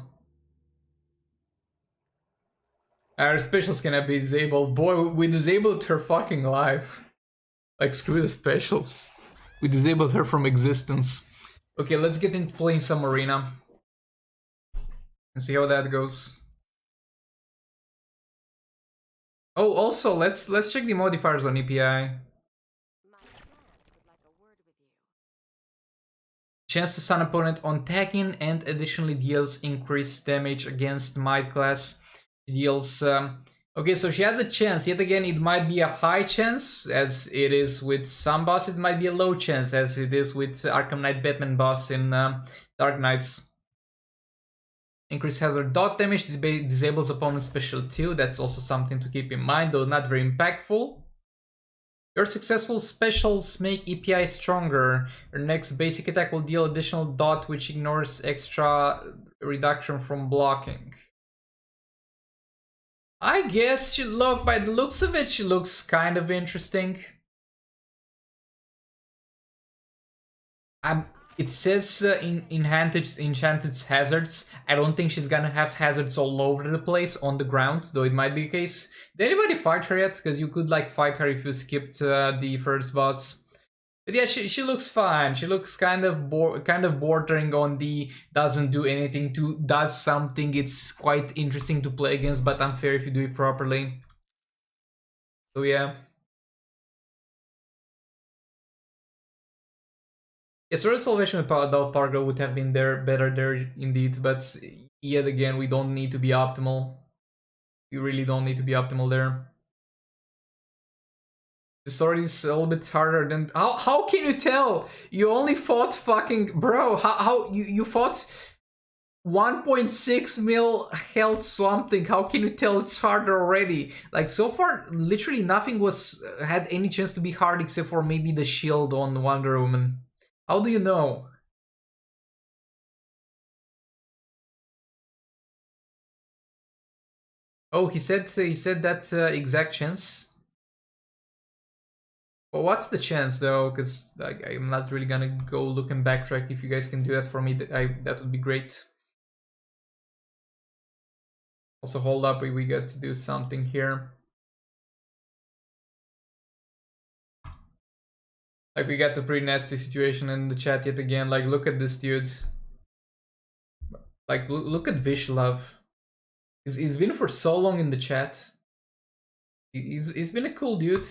Our specials cannot be disabled. Boy, we disabled her fucking life. Like, screw the specials. We disabled her from existence. Okay, let's get into playing some arena. And see how that goes. Oh, also, let's check the modifiers on EPI. Chance to stun opponent on tagging, and additionally deals increased damage against might class. Deals... Okay, so she has a chance. Yet again, it might be a high chance, as it is with some boss. It might be a low chance, as it is with Arkham Knight Batman boss in Dark Knights. Increase hazard dot damage, disables opponent's special 2. That's also something to keep in mind, though not very impactful. Your successful specials make EPI stronger. Your next basic attack will deal additional dot, which ignores extra reduction from blocking. I guess she by the looks of it, she looks kind of interesting. It says in enchanted hazards. I don't think she's gonna have hazards all over the place on the ground, though it might be the case. Did anybody fight her yet? Because you could like fight her if you skipped the first boss. But yeah, she looks fine. She looks kind of bordering on the doesn't do anything to does something. It's quite interesting to play against, but unfair if you do it properly. So yeah. Yeah, Sword of Salvation without Pargo would have been better there indeed, but yet again, we don't need to be optimal. You really don't need to be optimal there. The sword is a little bit harder than... How can you tell? You only fought fucking... Bro, how you fought 1.6 mil health something. How can you tell it's harder already? Like, so far, literally nothing had any chance to be hard except for maybe the shield on Wonder Woman. How do you know? Oh, he said that's exact chance. Well, what's the chance though? Because like, I'm not really gonna go look and backtrack. If you guys can do that for me, that would be great. Also, hold up, we got to do something here. Like, we got the pretty nasty situation in the chat yet again. Like, look at this, dudes. Like, look at Vishlove. He's been for so long in the chat. He's been a cool dude.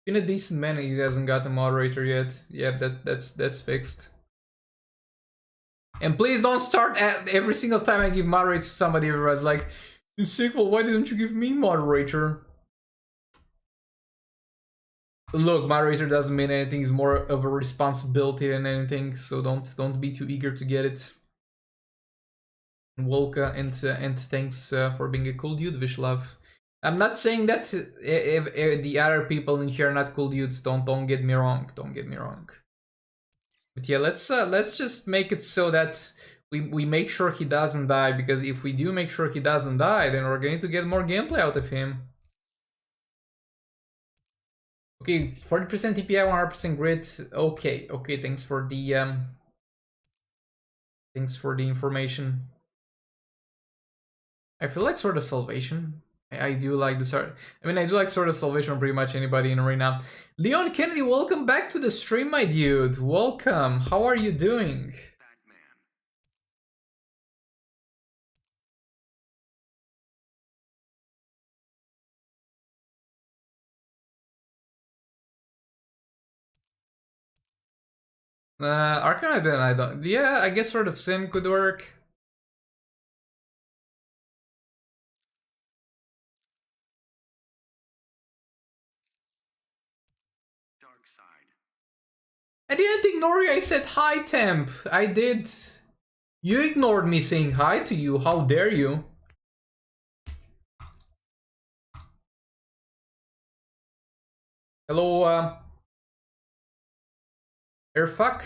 Been a decent man. He hasn't got a moderator yet. Yeah, that's fixed. And please don't start at every single time I give moderator to somebody. Everyone's like, Sequel, why didn't you give me moderator? Look, moderator doesn't mean anything. It's more of a responsibility than anything. So don't be too eager to get it. Wolka and thanks for being a cool dude, Vishlove. I'm not saying that if the other people in here are not cool dudes. Don't get me wrong. Don't get me wrong. But yeah, let's just make it so that we make sure he doesn't die, because if we do make sure he doesn't die, then we're going to get more gameplay out of him. Okay, 40% TPI, 100% grid. Okay, thanks for the information. I feel like Sword of Salvation. I do like the Sword. I mean, I do like Sword of Salvation on pretty much anybody in Arena. Leon Kennedy, welcome back to the stream, my dude. Welcome. How are you doing? Arcanine, I don't. Yeah, I guess Sword of Sin could work. I didn't ignore you, I said hi, Temp. I did. You ignored me saying hi to you, how dare you? Hello, Airfuck?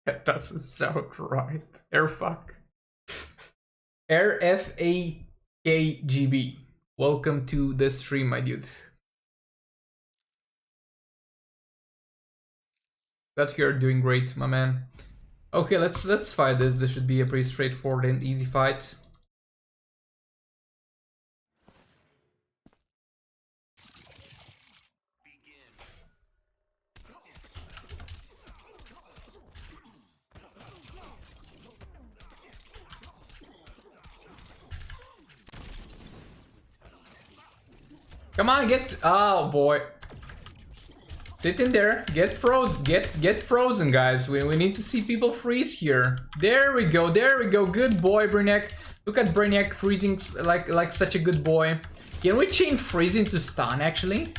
That doesn't sound right. Airfuck. RFAKGB. Welcome to the stream, my dude. Glad you're doing great, my man. Okay, let's fight this. This should be a pretty straightforward and easy fight. Come on, get. Oh boy. Sit in there. Get frozen. Get frozen, guys. We need to see people freeze here. There we go. There we go. Good boy, Brainiac. Look at Brainiac freezing like such a good boy. Can we chain freezing to stun actually?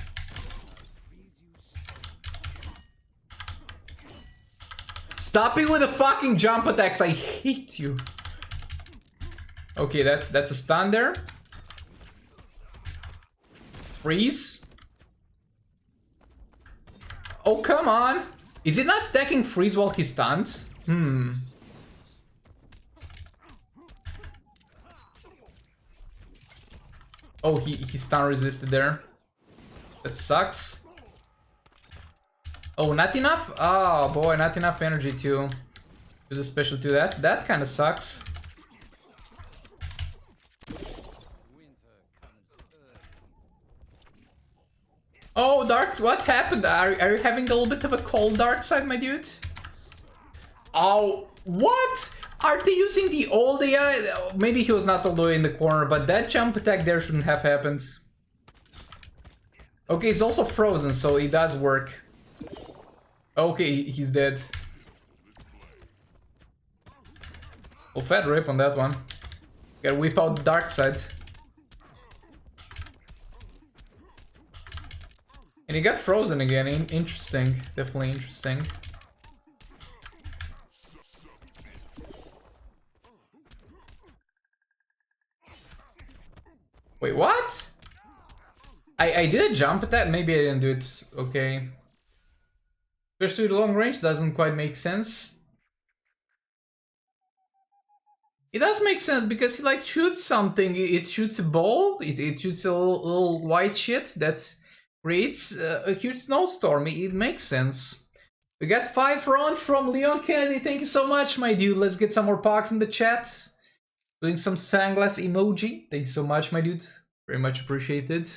Stop it with the fucking jump attacks. I hate you. Okay, that's a stun there. Freeze. Oh, come on. Is it not stacking freeze while he stuns? Oh, he stun resisted there. That sucks. Oh, not enough? Oh boy, not enough energy to use a special to that. That kind of sucks. Oh, Dark, what happened? Are you having a little bit of a cold Dark side, my dude? Oh, what? Are they using the old AI? Maybe he was not all the way in the corner, but that jump attack there shouldn't have happened. Okay, he's also frozen, so it does work. Okay, he's dead. Well, fat rip on that one. Gotta whip out the Dark side. And he got frozen again. Interesting. Definitely interesting. Wait, what? I did a jump attack. Maybe I didn't do it. Okay. Especially the long range doesn't quite make sense. It does make sense because he like shoots something. It shoots a ball. It shoots a little white shit that's creates a huge snowstorm. It makes sense. We got 5 rounds from Leon Kennedy. Thank you so much, my dude. Let's get some more pogs in the chat. Doing some sunglass emoji. Thank you so much, my dude. Very much appreciated.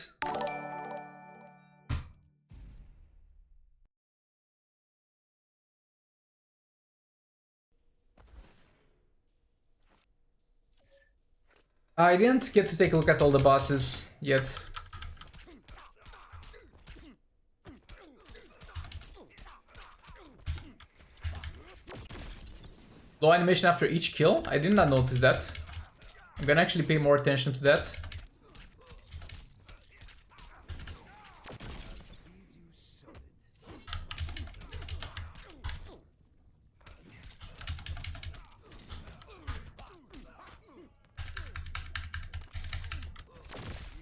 I didn't get to take a look at all the bosses yet. Low animation after each kill? I did not notice that. I'm gonna actually pay more attention to that.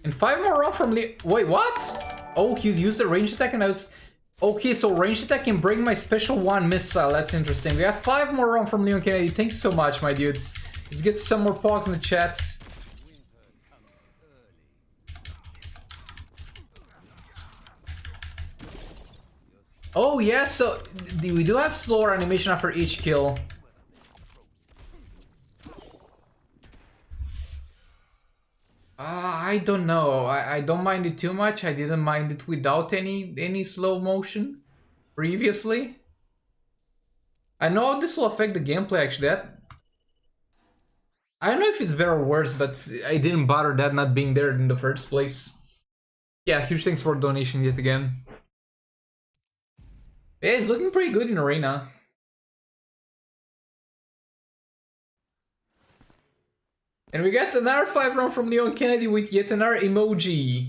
And 5 more off from Wait, what? Oh, he used a ranged attack and I was... Okay, so ranged attack can bring my special 1 missile. That's interesting. We have 5 more on from Leon Kennedy. Thanks so much, my dudes. Let's get some more pogs in the chat. Oh, yeah, so we do have slower animation after each kill. I don't know. I don't mind it too much. I didn't mind it without any slow motion previously. I know how this will affect the gameplay actually. I don't know if it's better or worse, but I didn't bother that not being there in the first place. Yeah, huge thanks for the donation yet again. Yeah, it's looking pretty good in Arena. And we got another 5 round from Leon Kennedy with yet another emoji.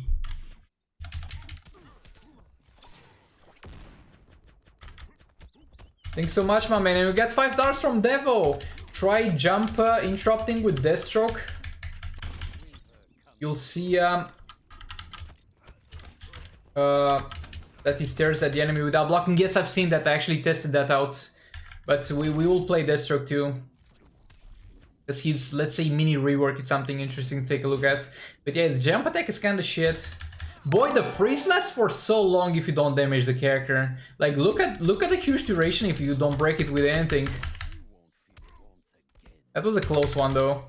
Thanks so much, my man. And we got $5 from Devo. Try jump interrupting with Deathstroke. You'll see that he stares at the enemy without blocking. Yes, I've seen that. I actually tested that out. But we will play Deathstroke too. Because his, let's say, mini rework is something interesting to take a look at. But yeah, his jump attack is kind of shit. Boy, the freeze lasts for so long if you don't damage the character. Like, look at the huge duration if you don't break it with anything. That was a close one, though.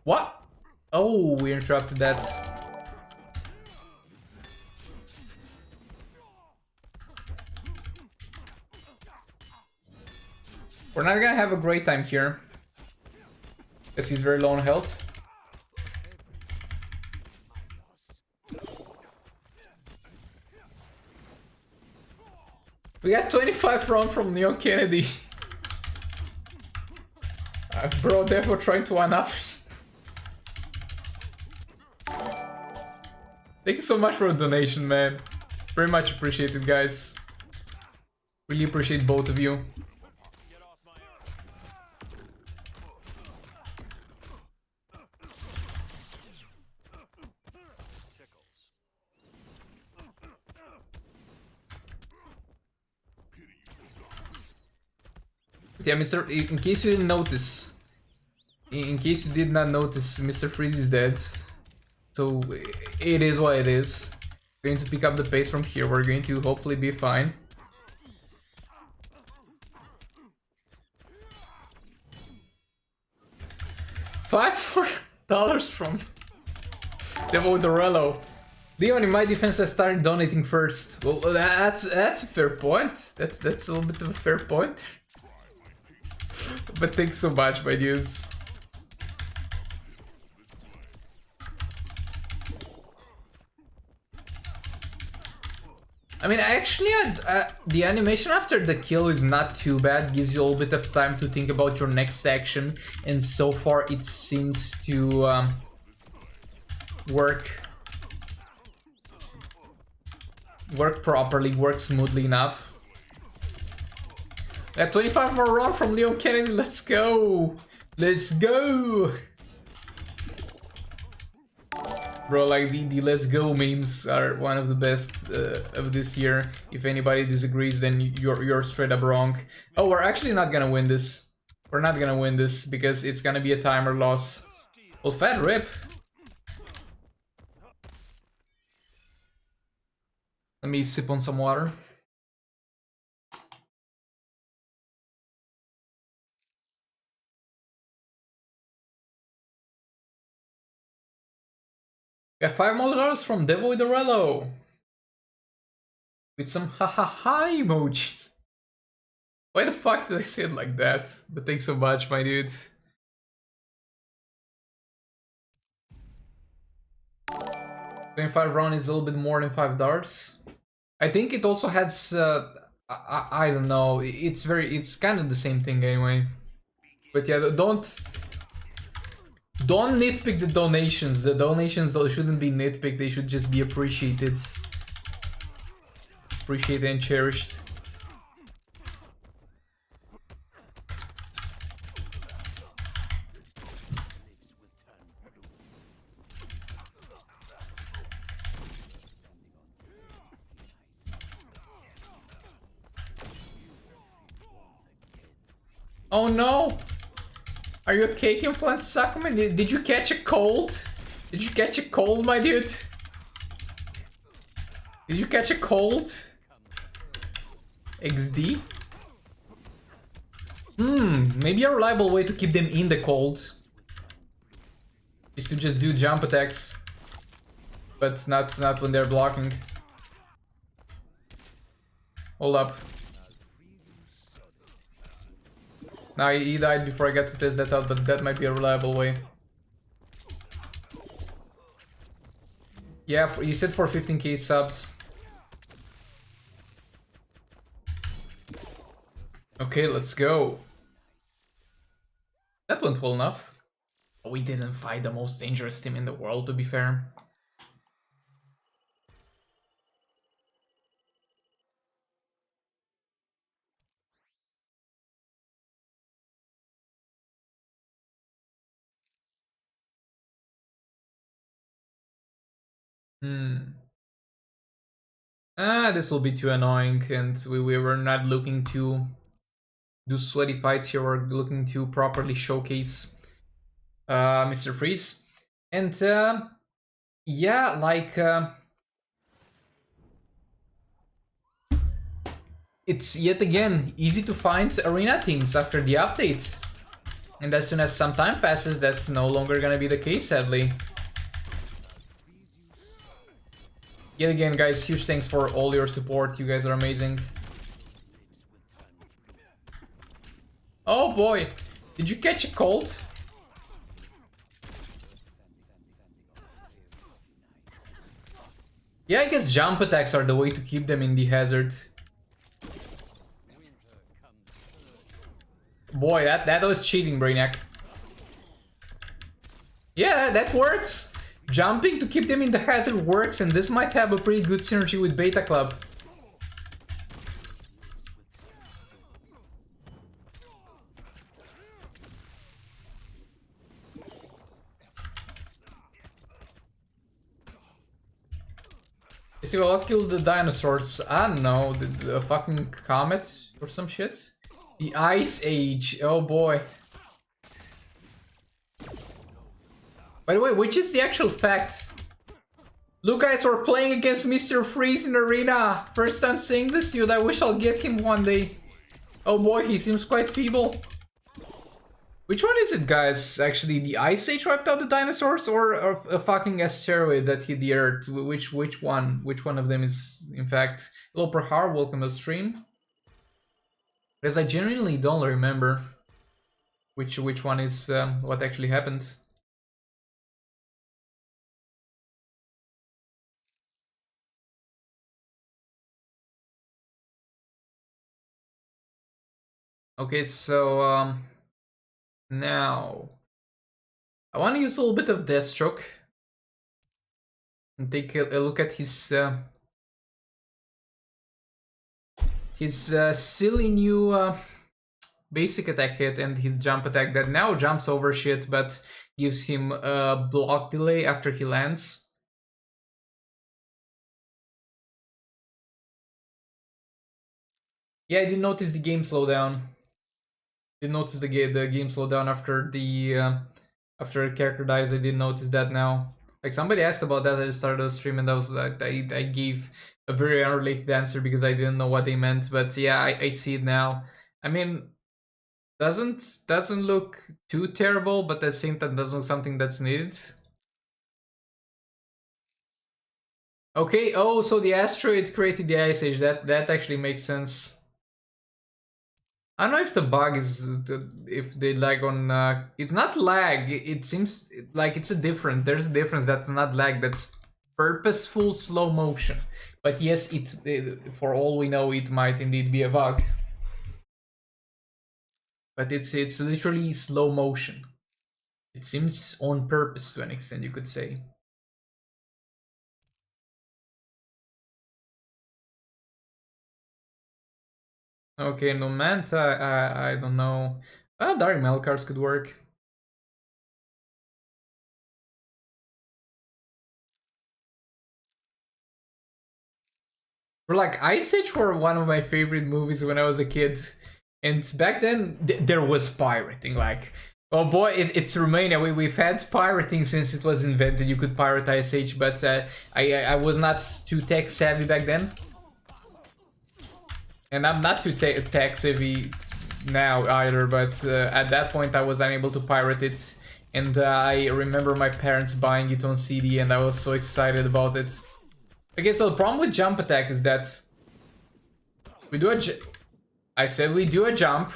What? Oh, we interrupted that. We're not gonna have a great time here. Because he's very low on health. We got 25 rounds from Leon Kennedy. Bro, therefore trying to one-up. Thank you so much for the donation, man. Very much appreciated, guys. Really appreciate both of you. Yeah, in case you didn't notice, in case you did not notice, Mr. Freeze is dead. So it is what it is. We're going to pick up the pace from here. We're going to hopefully be fine. $5 from Devil Dorello. Leon, in my defense, I started donating first. Well, that's a fair point. That's a little bit of a fair point. But thanks so much, my dudes. I mean, actually, the animation after the kill is not too bad. Gives you a little bit of time to think about your next action. And so far, it seems to work properly, work smoothly enough. We got 25 more rounds from Leon Kennedy. Let's go. Let's go. Bro, like the let's go memes are one of the best of this year. If anybody disagrees, then you're straight up wrong. Oh, we're actually not gonna win this. We're not gonna win this because it's gonna be a timer loss. Well, fat rip. Let me sip on some water. We have $5 more from Devo Dorello. With some ha emoji. Why the fuck did I say it like that? But thanks so much, my dude. 25 round is a little bit more than $5. I think it also has, I don't know, it's kind of the same thing anyway. But yeah, don't nitpick the donations. The donations shouldn't be nitpicked, they should just be appreciated. Appreciated and cherished. Oh no! Are you okay, Inflant Suckman? Did you catch a cold? Did you catch a cold, my dude? Did you catch a cold? XD? Maybe a reliable way to keep them in the cold is to just do jump attacks. But not when they're blocking. Hold up. Now he died before I got to test that out, but that might be a reliable way. Yeah, he said for 15k subs. Okay, let's go. That went well enough. We didn't fight the most dangerous team in the world, to be fair. This will be too annoying, and we were not looking to do sweaty fights here. We're looking to properly showcase Mr. Freeze. And yeah, like it's yet again easy to find arena teams after the update. And as soon as some time passes, that's no longer gonna be the case, sadly. Yet again, guys, huge thanks for all your support. You guys are amazing. Oh boy, did you catch a cold? Yeah, I guess jump attacks are the way to keep them in the hazard. Boy, that was cheating, Brainiac. Yeah, that works. Jumping to keep them in the hazard works, and this might have a pretty good synergy with Beta Club. You see, what killed the dinosaurs? I don't know, the fucking comet or some shit? The Ice Age, oh boy. By the way, which is the actual fact? Look, guys, we're playing against Mr. Freeze in Arena. First time seeing this dude, I wish I'll get him one day. Oh boy, he seems quite feeble. Which one is it, guys? Actually, the Ice Age wiped out the dinosaurs, or a fucking asteroid that hit the Earth? Which one? Which one of them is, in fact? Hello, Prahar, welcome to the stream. Because I genuinely don't remember which one is what actually happened. Okay, so now I want to use a little bit of Deathstroke and take a look at his silly new basic attack hit and his jump attack that now jumps over shit but gives him a block delay after he lands. Yeah, I did notice the game slowdown. Did notice the game slowdown after the after a character dies. I did notice that now. Like, somebody asked about that at the start of the stream, and that was I gave a very unrelated answer because I didn't know what they meant. But yeah, I see it now. I mean, doesn't look too terrible, but at the same time doesn't look something that's needed. Okay. Oh, so the asteroids created the Ice Age. That actually makes sense. I don't know if the bug is if they lag on. It's not lag. It seems like it's a different. There's a difference. That's not lag. That's purposeful slow motion. But yes, for all we know, it might indeed be a bug. But it's literally slow motion. It seems on purpose to an extent, you could say. Okay, no Manta, I don't know. Dark Melkars could work. Like, Ice Age were one of my favorite movies when I was a kid. And back then, there was pirating. Like, oh boy, it's Romania. We've had pirating since it was invented. You could pirate Ice Age, but I was not too tech savvy back then. And I'm not too tech savvy now either, but at that point I was unable to pirate it. And I remember my parents buying it on CD, and I was so excited about it. Okay, so the problem with jump attack is that we do I said we do a jump,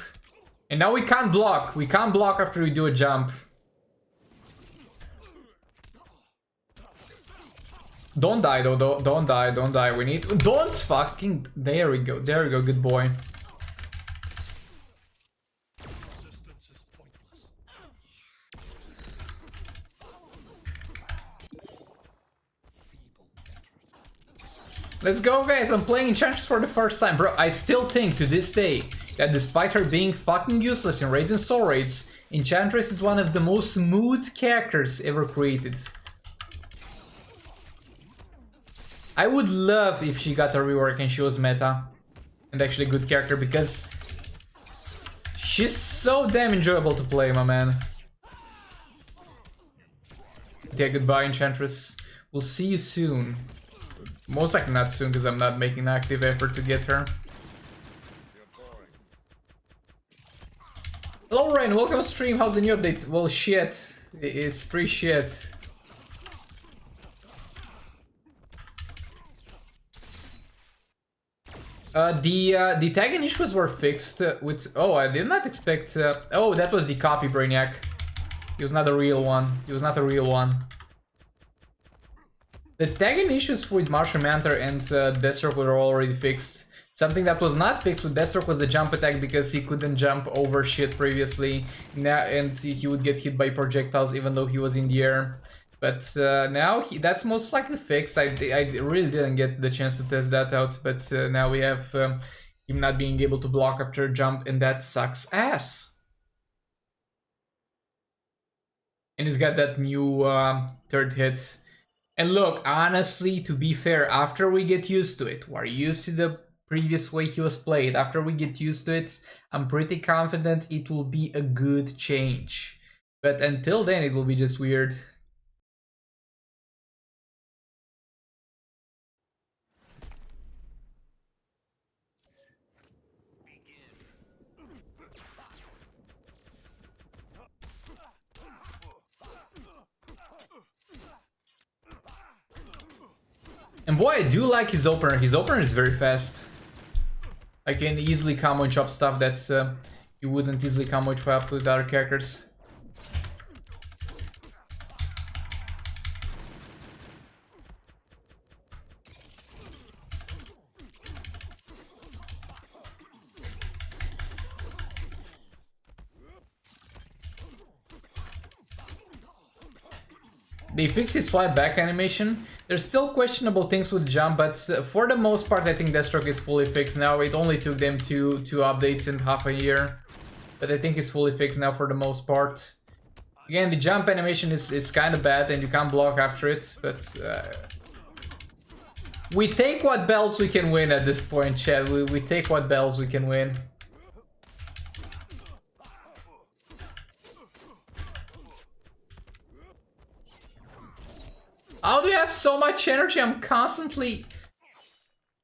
and now we can't block. We can't block after we do a jump. Don't die though, don't die. We need don't fucking there we go, good boy. Let's go, guys. I'm playing Enchantress for the first time. Bro, I still think to this day that despite her being fucking useless in raids and soul raids, Enchantress is one of the most smooth characters ever created. I would love if she got a rework and she was meta and actually a good character, because she's so damn enjoyable to play, my man. Yeah, goodbye, Enchantress. We'll see you soon. Most likely not soon, because I'm not making an active effort to get her. Hello, Rain. Welcome to stream. How's the new update? Well, shit. It's pretty shit. The tagging issues were fixed with... Oh, I did not expect... oh, that was the copy, Brainiac. He was not a real one. He was not a real one. The tagging issues with Martian Manter and Deathstroke were already fixed. Something that was not fixed with Deathstroke was the jump attack, because he couldn't jump over shit previously. Now, and he would get hit by projectiles even though he was in the air. But now that's most likely fixed. I really didn't get the chance to test that out, but now we have him not being able to block after a jump, and that sucks ass. And he's got that new third hit. And look, honestly, to be fair, after we get used to it, we're used to the previous way he was played. After we get used to it, I'm pretty confident it will be a good change. But until then, it will be just weird. And boy, I do like his opener. His opener is very fast. I can easily combo and chop stuff that you wouldn't easily combo and chop with other characters. They fixed his fly back animation. There's still questionable things with jump, but for the most part I think Deathstroke is fully fixed now. It only took them two updates in half a year. But I think it's fully fixed now for the most part. Again, the jump animation is kind of bad and you can't block after it, but... we take what bells we can win at this point, Chad. We take what bells we can win. How do you have so much energy? I'm constantly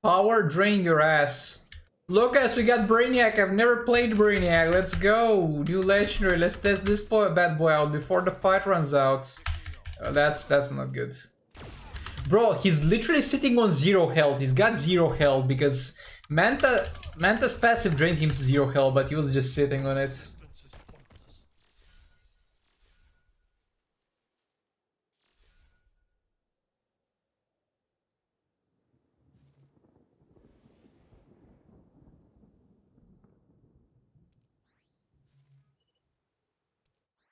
power draining your ass. Lucas, we got Brainiac. I've never played Brainiac. Let's go. New legendary. Let's test this bad boy out before the fight runs out. That's not good. Bro, he's literally sitting on 0 health. He's got 0 health because Manta's passive drained him to 0 health, but he was just sitting on it.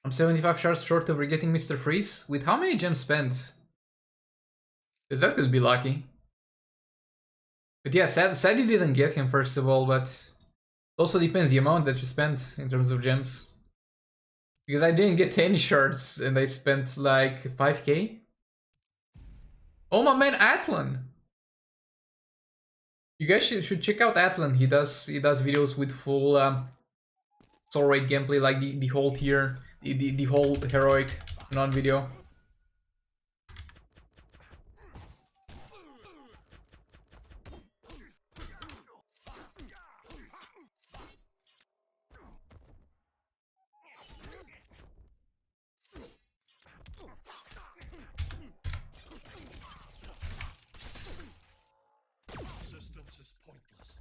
I'm 75 shards short of getting Mr. Freeze. With how many gems spent? Because that could be lucky. But yeah, sad you didn't get him first of all, but it also depends the amount that you spent in terms of gems. Because I didn't get any shards and I spent like 5k. Oh my man, Atlan! You guys should check out Atlan. He does videos with full soul rate gameplay, like the whole tier, the whole heroic non-video.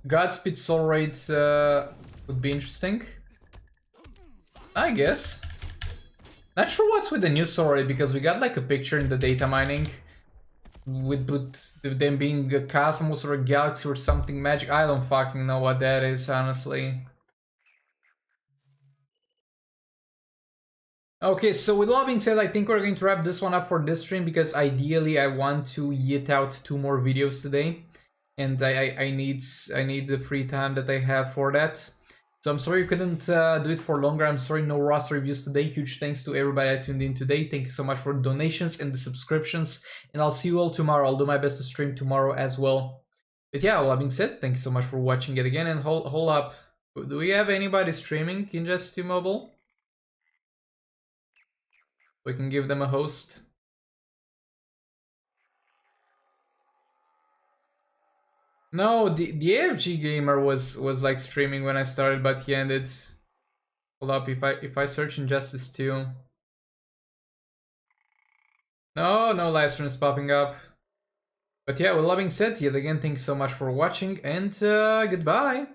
Godspeed soul rate would be interesting, I guess. Not sure what's with the new soul rate, because we got like a picture in the data mining with them being a cosmos or a galaxy or something magic. I don't fucking know what that is, honestly. Okay, so with all being said, I think we're going to wrap this one up for this stream, because ideally I want to yet out 2 more videos today, and I need the free time that I have for that. So I'm sorry you couldn't do it for longer. I'm sorry no roster reviews today. Huge thanks to everybody that tuned in today. Thank you so much for the donations and the subscriptions, and I'll see you all tomorrow. I'll do my best to stream tomorrow as well. But yeah, all that being said, thank you so much for watching it again, and hold up. Do we have anybody streaming in Just T-Mobile? We can give them a host. No, the AFG gamer was like streaming when I started, but he ended. Hold up, if I search Injustice 2. No live stream is popping up. But yeah, with that being said, yet again, thank you so much for watching, and goodbye.